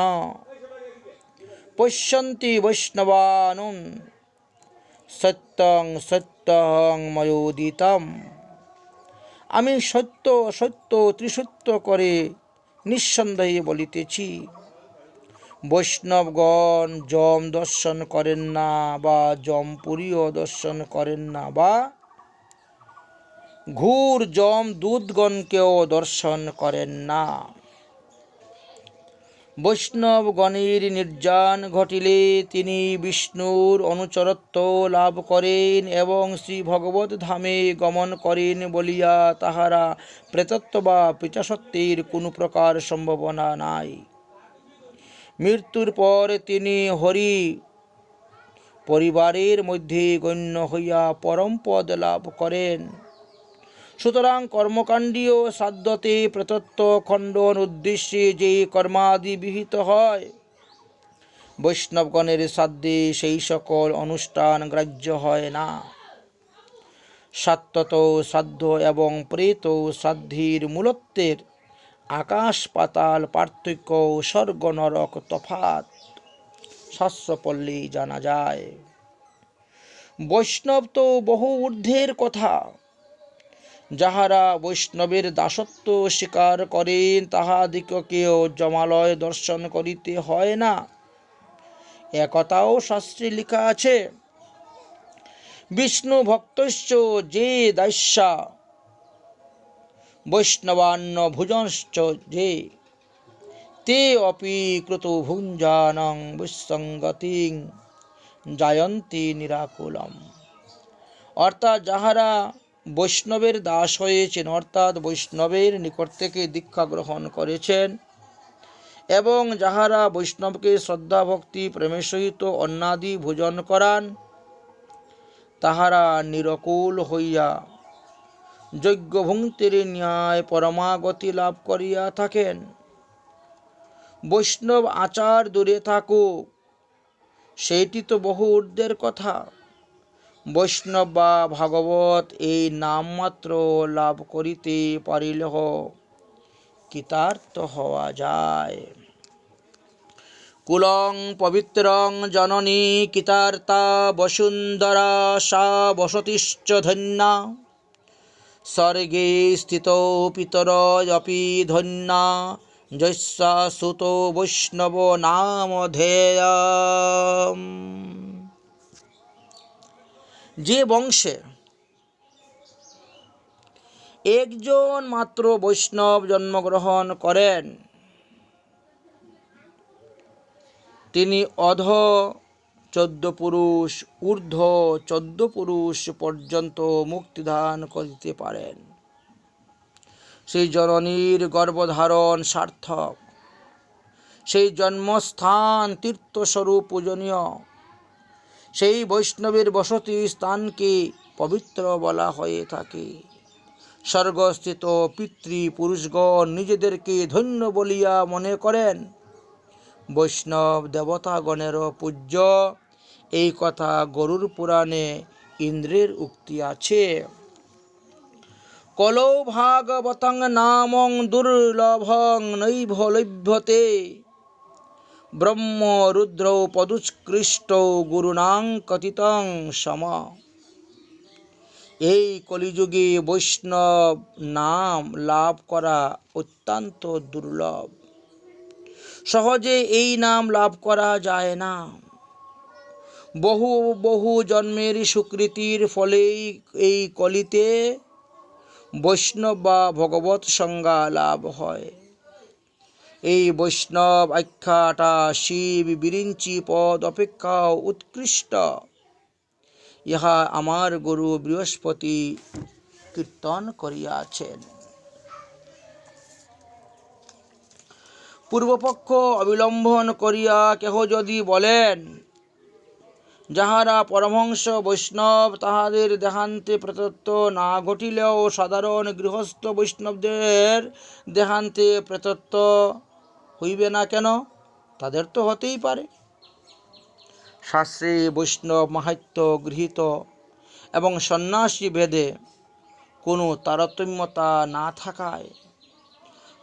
পশ্যন্তি বৈষ্ণবানুন সত্য সত্যং সত্যহং ময়োদিতম। আমি সত্য সত্য ত্রিসত্য করে নিঃসন্দেহে বলিতেছি। বৈষ্ণবগণ যম দর্শন করেন না, বা যমপুরীও দর্শন করেন না, বা ঘুর যম দূতগণকেও দর্শন করেন না। বৈষ্ণবগণের নির্যান ঘটিলে তিনি বিষ্ণুর অনুচরত্ব লাভ করেন এবং শ্রী ভগবত ধামে গমন করেন বলিয়া তাহারা প্রেতত্ব বা পিচাসত্বের কোনো প্রকার সম্ভাবনা নাই। মৃত্যুর পর তিনি হরি পরিবারের মধ্যে গণ্য হইয়া পরম পদ লাভ করেন। সুতরাং কর্মকাণ্ডীয় সাধ্যতে প্রেতত্ব খণ্ডন উদ্দেশ্যে যে কর্মাদি বিহিত হয়, বৈষ্ণবগণের সাধ্যে সেই সকল অনুষ্ঠান গ্রাহ্য হয় না। সাত্যত সাধ্য এবং প্রেত সাধ্যের মূলত্বের আকাশ পাতাল পার্থক্য, স্বর্গ নরক তফাৎ শাস্ত্র পড়লেই জানা যায়। বৈষ্ণব তো বহু ঊর্ধ্বের কথা। যাহারা বৈষ্ণবের দাসত্ব স্বীকার করেন তাহাদিগকেও যমালয় দর্শন করিতে হয় না, একথাও শাস্ত্রে লেখা আছে। বিষ্ণু ভক্তশ্চ যে দাস্যা বৈষ্ণবান্ন ভুজশ্চ যে তে অপি কৃতভুঞ্জানং বিসঙ্গতিং জায়ন্তি নিরাকুলম। অর্থাৎ যাহারা বৈষ্ণবের দাস হয়েছেন, অর্থাৎ বৈষ্ণবের নিকট থেকে দীক্ষা গ্রহণ করেছেন, এবং যাহারা বৈষ্ণবকে শ্রদ্ধা ভক্তি প্রেমের সহিত অন্নাদি ভোজন করান, তাহারা নিরকুল হইয়া যজ্ঞভুঙ্ক্তির ন্যায় পরমাগতি লাভ করিয়া থাকেন। বৈষ্ণব আচার দূরে থাকুক, সেইটি তো বহু ঊর্ধ্বের কথা। বৈষ্ণব বা ভাগবত এই নামমাত্র লাভ করিতে পারিলেহ কৃতার্থ হওয়া যায়। কুলং পবিত্রং জননী কৃতার্থা বসুন্ধরা সা বসতিশ্চ ধন্যা স্বর্গে স্থিত পিতরয়পি ধন্যা যস্যা সুত বৈষ্ণব নামধেয়ম। যে বংশে একজন মাত্র বৈষ্ণব জন্মগ্রহণ করেন, তিনি অধ 14 পুরুষ ঊর্ধ্ব 14 পুরুষ পর্যন্ত মুক্তিদান করিতে পারেন। সেই জননীর গর্ভধারণ সার্থক, সেই জন্মস্থান তীর্থস্বরূপ পূজনীয়, সেই বৈষ্ণবের বসতি স্থানকে পবিত্র বলা হয়ে থাকে। স্বর্গস্থিত পিতৃপুরুষগণ নিজেদেরকে ধন্য বলিয়া মনে করেন, বৈষ্ণব দেবতাগণেরও পূজ্য। এই কথা গরুড় পুরাণে ইন্দ্রের উক্তি আছে। কলৌ ভাগবতং নামং দুর্লভং নৈভ লভ্যতে ব্রহ্ম রুদ্রৌ পদুৎকৃষ্টৌ গুরুণাং কথিতং সম। এই কলিযুগে বৈষ্ণব নাম লাভ করা অত্যন্ত দুর্লভ। সহজে এই নাম লাভ করা যায় না। বহু বহু জন্মের সুকৃতির ফলেই এই কলিতে বৈষ্ণব বা ভগবত সংজ্ঞা লাভ হয়। এই বৈষ্ণব আখ্যাটা শিব বিরিঞ্চি পদ অপেক্ষাও উৎকৃষ্ট, ইহা আমার গুরু বৃহস্পতি কীর্তন করিয়াছেন। পূর্বপক্ষ অবলম্বন করিয়া কেহ যদি বলেন, যাহারা পরমহংস বৈষ্ণব তাহাদের দেহান্তে প্রেতত্ব না ঘটিলেও সাধারণ গৃহস্থ বৈষ্ণবদের দেহান্তে প্রেতত্ব হইবে না কেন? তাদের তো হতেই পারে। শাস্ত্রে বৈষ্ণব মাহাত্ম্য গৃহীত এবং সন্ন্যাসী ভেদে কোনো তারতম্যতা না থাকায়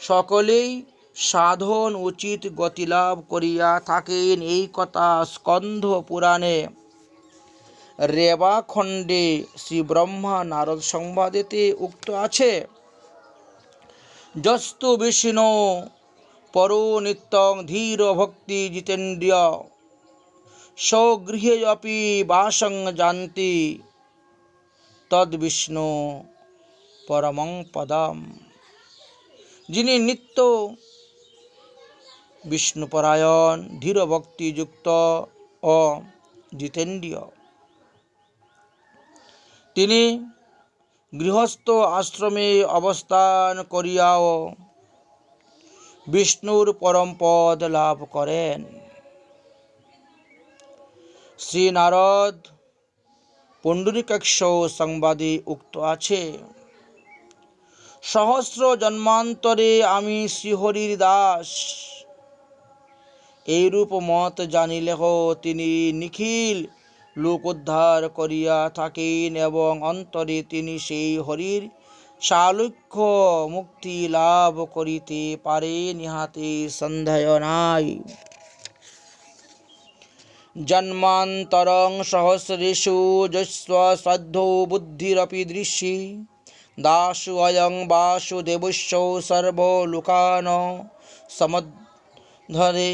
সকলেই সাধন উচিত গতিলাভ করিয়া থাকেন, এই কথা স্কন্ধ পুরাণে রেবাখণ্ডে শ্রী ব্রহ্মা নারদ সংবাদেতে উক্ত আছে, যস্তু বিষ্ণু পরো নিত্যং ধীর ভক্তি জিতেন্দ্রিয় স্বগৃহে অপি বাসং জানতি তদ বিষ্ণু পরমং পদম। যিনি নিত্য বিষ্ণুপরায়ণ, ধীর ভক্তিযুক্ত ও জিতেন্দ্রিয়, তিনি গৃহস্থ আশ্রমে অবস্থান করিয়াও বিষ্ণুর পরম পদ লাভ করেন। শ্রী নারদ পুণ্ডরীকাক্ষ সংবাদে উক্ত আছে, সহস্র জন্মান্তরে আমি শ্রীহরির দাস। এইরূপ মত জানিলেহ তিনি নিখিল লোকোদ্ধার করিয়া থাকেন এবং অন্তরে তিনি সেই হরির সালোক্য মুক্তি লাভ করিতে পারেন, ইহাতে সন্দেহ নাই। জন্মান্তরং সহস্রেষু যস্য শ্রদ্ধো বুদ্ধিরপি দৃশ্যি দাসু অয়ং বাসুদেবস্য সর্বলোকান সমদ্ধরে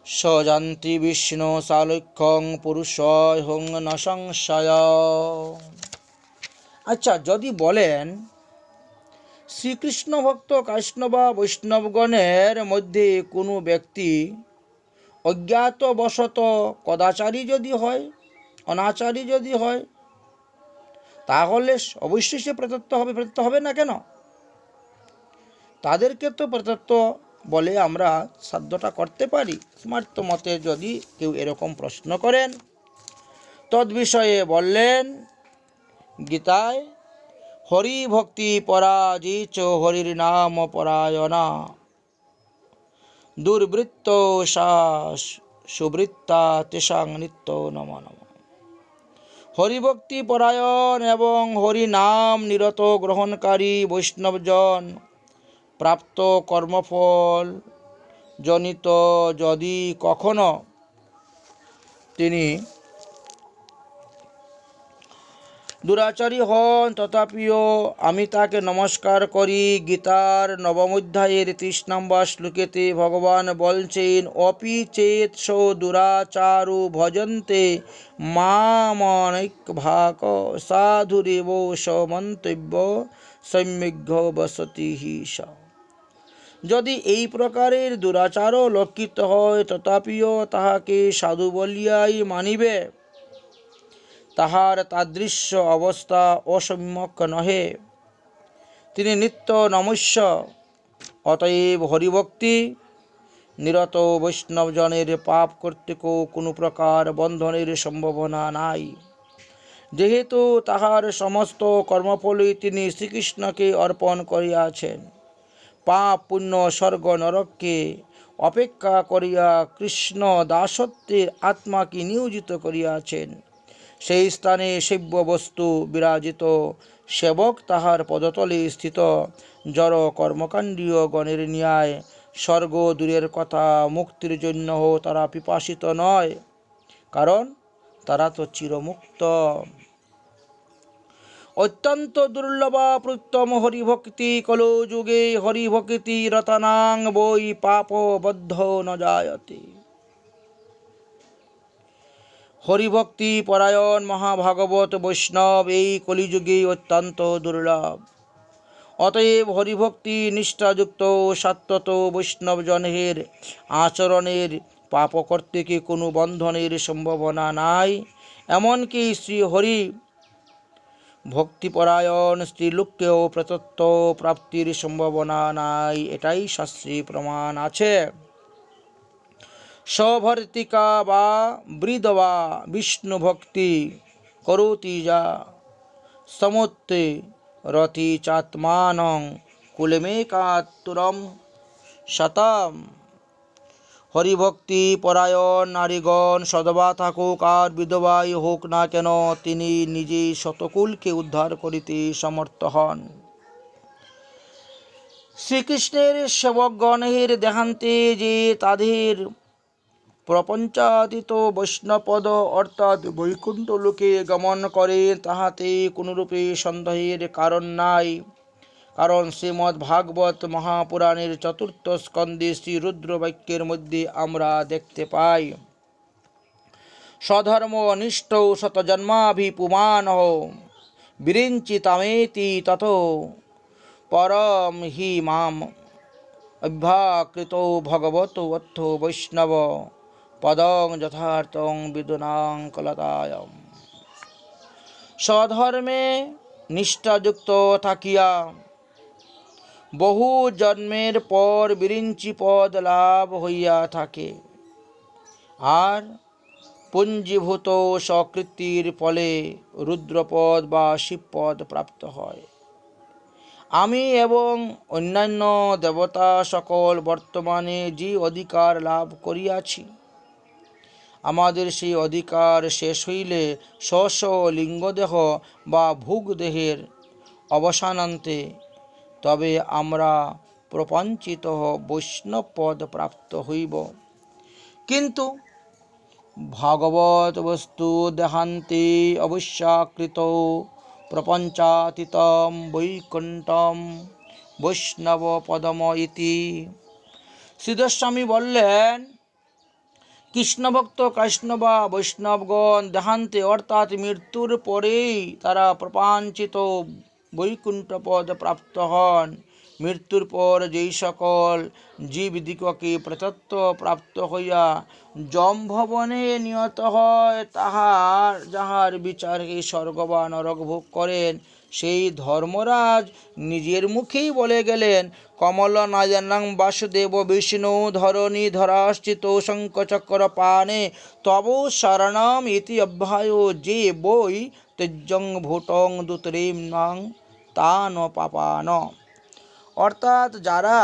সজান্তি বিষ্ণু সালোক্যং পুরুষং ন সংশয়। আচ্ছা, যদি বলেন শ্রীকৃষ্ণ ভক্ত কৃষ্ণ বা বৈষ্ণবগণের মধ্যে কোনো ব্যক্তি অজ্ঞাতবশত কদাচারী যদি হয়, অনাচারী যদি হয়, তাহলে অবশ্যই সে প্রেতত্ব হবে না কেন? তাদেরকে তো প্রেতত্ব বলে আমরা সাধ্যটা করতে পারি। স্মার্ত মতে যদি কেউ এরকম প্রশ্ন করেন, তদ বিষয়ে বললেন গীতায়, হরি ভক্তি পরাজিচ হরির নাম পরায়ণা দুর্বৃত্ত সা সুবৃত্তা তেষাং নিত্য নম নম। হরিভক্তি পরায়ণ এবং হরি নাম নিরত গ্রহণকারী বৈষ্ণবজন প্রাপ্ত কর্মফল জনিত যদি কখনো তিনি দুরাচারী হন, তথাপিও আমি তাকে নমস্কার করি। গীতার নবম অধ্যায়ের 30 নম্বর শ্লোকেতে ভগবান বলছেন, অপি চেত সো দুরাচারু ভজন্তে মামনৈকভাক সাধুরেব সমন্তব্য সম্যগ্য বসতি স। যদি এই প্রকারের দুরাচারও লক্ষিত হয়, তথাপিও তাহাকে সাধু বলিয়াই মানিবে, তাহার তাদৃশ্য অবস্থা অসম্যক নহে, তিনি নিত্য নমস্য। অতএব হরিভক্তি নিরত বৈষ্ণবজনের পাপ কর্তৃকও কোনো প্রকার বন্ধনের সম্ভাবনা নাই, যেহেতু তাহার সমস্ত কর্মফলই তিনি শ্রীকৃষ্ণকে অর্পণ করিয়াছেন। পাপ পুণ্য স্বর্গ নরককে অপেক্ষা করিয়া কৃষ্ণ দাসত্বের আত্মাকে নিয়োজিত করিয়াছেন। সেই স্থানে সেব্য বস্তু বিরাজিত, সেবক তাহার পদতলে স্থিত। জড় কর্মকাণ্ডীয় গণের ন্যায় স্বর্গ দূরের কথা, মুক্তির জন্য তারা পিপাসিত নয়, কারণ তারা তো চিরমুক্ত। অত্যন্ত দুর্লভা প্রত্যম হরিভক্তি, কলো যুগে হরিভক্তি রতনাং বৈ পাপ বদ্ধ ন জায়তে। হরিভক্তি পরায়ণ মহাভাগবত বৈষ্ণব এই কলিযুগে অত্যন্ত দুর্লভ। অতএব হরিভক্তি নিষ্ঠাযুক্ত সাত্বত বৈষ্ণবজনের আচরণের পাপ কর্তৃকে কোনো বন্ধনের সম্ভাবনা নাই। এমনকি শ্রীহরি ভক্তিপরায়ণ স্ত্রীলোককেও প্রেতত্ব প্রাপ্তির সম্ভাবনা নাই, এটাই শাস্ত্রী প্রমাণ আছে। সভর্তিকা বা বৃদবা বিষ্ণু ভক্তি করোতি যা সমুত্তে রতি চাত্মানং কুলমেকাতুরম শতম। হরিভক্তি পরায়ণ নারীগণ সদবা থাকুক আর বিধবাই হোক না কেন, তিনি নিজে শতকুলকে উদ্ধার করিতে সমর্থ হন। শ্রীকৃষ্ণের সেবকগণের দেহান্তে যে তাদের প্রপঞ্চাতীত বৈষ্ণবপদ অর্থাৎ বৈকুণ্ঠ লোকে গমন করে, তাহাতে কোনরূপে সন্দেহের কারণ নাই। কারণ শ্রীমদ্ ভাগবত মহাপুরাণের চতুর্থ স্কন্ধে শ্রী রুদ্র বাক্যের মধ্যে আমরা দেখতে পাই, স্বধর্ম নিষ্ঠ শতজন্মাভিপুমান বিরিঞ্চিতামেতি তত পরম হি মাম অভ্যাকৃত ভগবত অর্থ বৈষ্ণব পদং যথার্থং বিদুনাং কলতায়ম। স্বধর্মে নিষ্ঠাযুক্ত থাকিয়া বহু জন্মের পর বিরিঞ্চি পদ লাভ হইয়া থাকে, আর পুঞ্জীভূত সকৃতির ফলে রুদ্রপদ বা শিবপদ প্রাপ্ত হয়। আমি এবং অন্যান্য দেবতা সকল বর্তমানে যে অধিকার লাভ করিয়াছি, আমাদের সেই অধিকার শেষ হইলে স্ব লিঙ্গদেহ বা ভোগদেহের অবসানান্তে তবে আমরা প্রপঞ্চিত বৈষ্ণব পদ প্রাপ্ত হইব। কিন্তু ভাগবত বস্তু দেহান্তে অবশ্যাকৃত প্রপঞ্চাতীতম বৈকুণ্ঠম বৈষ্ণব পদম ইতি। সিদ্ধস্বামী বললেন, কৃষ্ণভক্ত কৃষ্ণ বা বৈষ্ণবগণ দেহান্তে অর্থাৎ মৃত্যুর পরেই তারা প্রপঞ্চিত বৈকুণ্ঠ পদ প্রাপ্ত হন। মৃত্যুর পর যেই সকল জীবদিগকে প্রেতত্ব প্রাপ্ত হইয়া যমভবনে নিয়ত হয়, যাহার বিচারে স্বর্গ বা নরক ভোগ করেন, সেই ধর্মরাজ নিজের মুখেই বলে গেলেন, কমল নয়নং বাসুদেব বিষ্ণু ধরণী ধরাশ্চিত শঙ্খচক্র পানে তব শরণম ইতি অভ্যায় যে বই তেজং ভূতং দুতরেম নং তান পাপান। অর্থাৎ যারা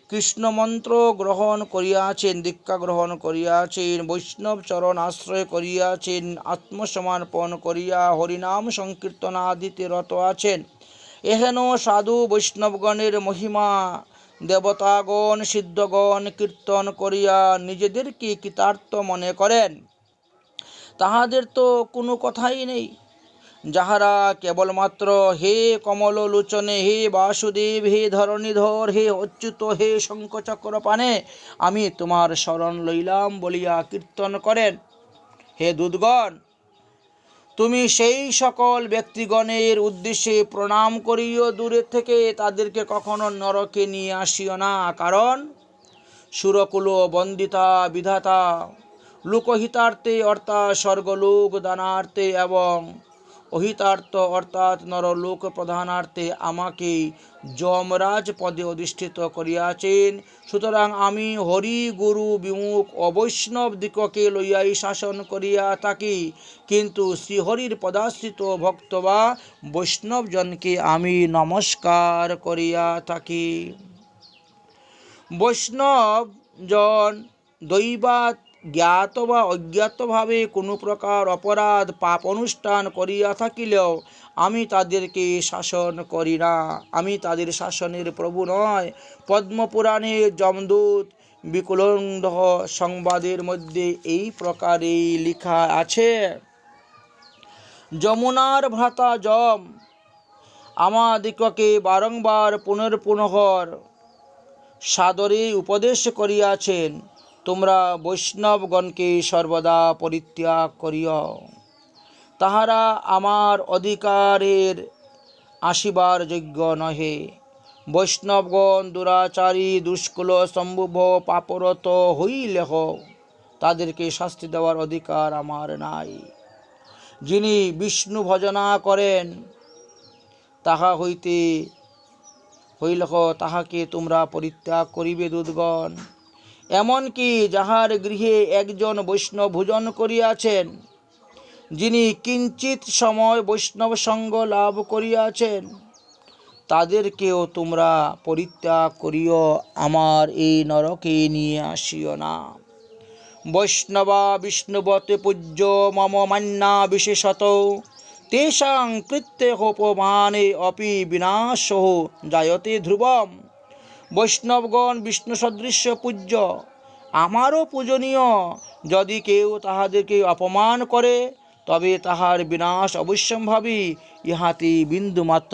কৃষ্ণ মন্ত্র গ্রহণ করিয়াছেন, দীক্ষা গ্রহণ করিয়াছেন, বৈষ্ণব চরণ আশ্রয় করিয়াছেন, আত্মসমর্পণ করিয়া হরিনাম সংকীর্তন আদিতে রত আছেন, এহেন সাধু বৈষ্ণবগণের মহিমা দেবতাগণ সিদ্ধগণ কীর্তন করিয়া নিজেদেরকে কৃতার্থ মনে করেন, তাহাদের তো কোনো কথাই নেই। যাহারা কেবলমাত্র হে কমল লোচনে, হে বাসুদেব, হে ধরণীধর, হে অচ্যুত, হে শঙ্খচক্র পানে আমি তোমার শরণ লইলাম বলিয়া কীর্তন করেন, হে দূতগণ, তুমি সেই সকল ব্যক্তিগণের উদ্দেশ্যে প্রণাম করিও দূরে থেকে তাদেরকে কখনো নরকে নিয়ে আসিও না। কারণ সুরকুল বন্দিতা বিধাতা লোকহিতার্থে অর্থাৎ স্বর্গলোক দানার্থে এবং অহিতার্থ অর্থাৎ নরলোক প্রধানার্থে আমাকে যমরাজ পদে অধিষ্ঠিত করিয়াছেন। সুতরাং আমি হরি গুরু বিমুখ অবৈষ্ণব দিগকে লইয়াই শাসন করিয়া থাকি, কিন্তু শ্রীহরির পদাশ্রিত ভক্ত বা বৈষ্ণবজনকে আমি নমস্কার করিয়া থাকি। বৈষ্ণবজন দৈবাৎ জ্ঞাত বা অজ্ঞাতভাবে কোনো প্রকার অপরাধ পাপ অনুষ্ঠান করিয়া থাকিলেও আমি তাদেরকে শাসন করি না। আমি তাদের শাসনের প্রভু নয়। পদ্মপুরাণে যমদূত বিকুলন্দ সংবাদের মধ্যে এই প্রকারে লেখা আছে, যমুনার ভ্রাতা যম আমাদিগকে বারংবার পুনঃপুনঃ সাদরে উপদেশ করিয়াছেন, তোমরা বৈষ্ণবগণকে সর্বদা পরিত্যাগ করিও, তাহারা আমার অধিকারের আসিবার যোগ্য নহে। বৈষ্ণবগণ দুরাচারী দুষ্কুল সম্ভব পাপরত হইলেহ তাদেরকে শাস্তি দেওয়ার অধিকার আমার নাই। যিনি বিষ্ণু ভজনা করেন তাহা হইলেহ তাহাকে তোমরা পরিত্যাগ করিবে দূতগণ। এমনকি যাহার গৃহে একজন বৈষ্ণব ভোজন করিয়াছেন, যিনি কিঞ্চিত সময় বৈষ্ণব সঙ্গ লাভ করিয়াছেন, তাদেরকেও তোমরা পরিত্যাগ করিও, আমার এই নরকে নিয়ে আসিও না। বৈষ্ণবা বিষ্ণুবতে পূজ্য মম মান্যা বিশেষত তেষাং কৃত্যহোপমানে অপি বিনাশো জায়তে ধ্রুবম। বৈষ্ণবগণ বিষ্ণু সদৃশ্য পূজ্য, আমারও পূজনীয়। যদি কেউ তাহাদেরকে অপমান করে তবে তাহার বিনাশ অবশ্যম্ভাবী, ইহাতে বিন্দুমাত্র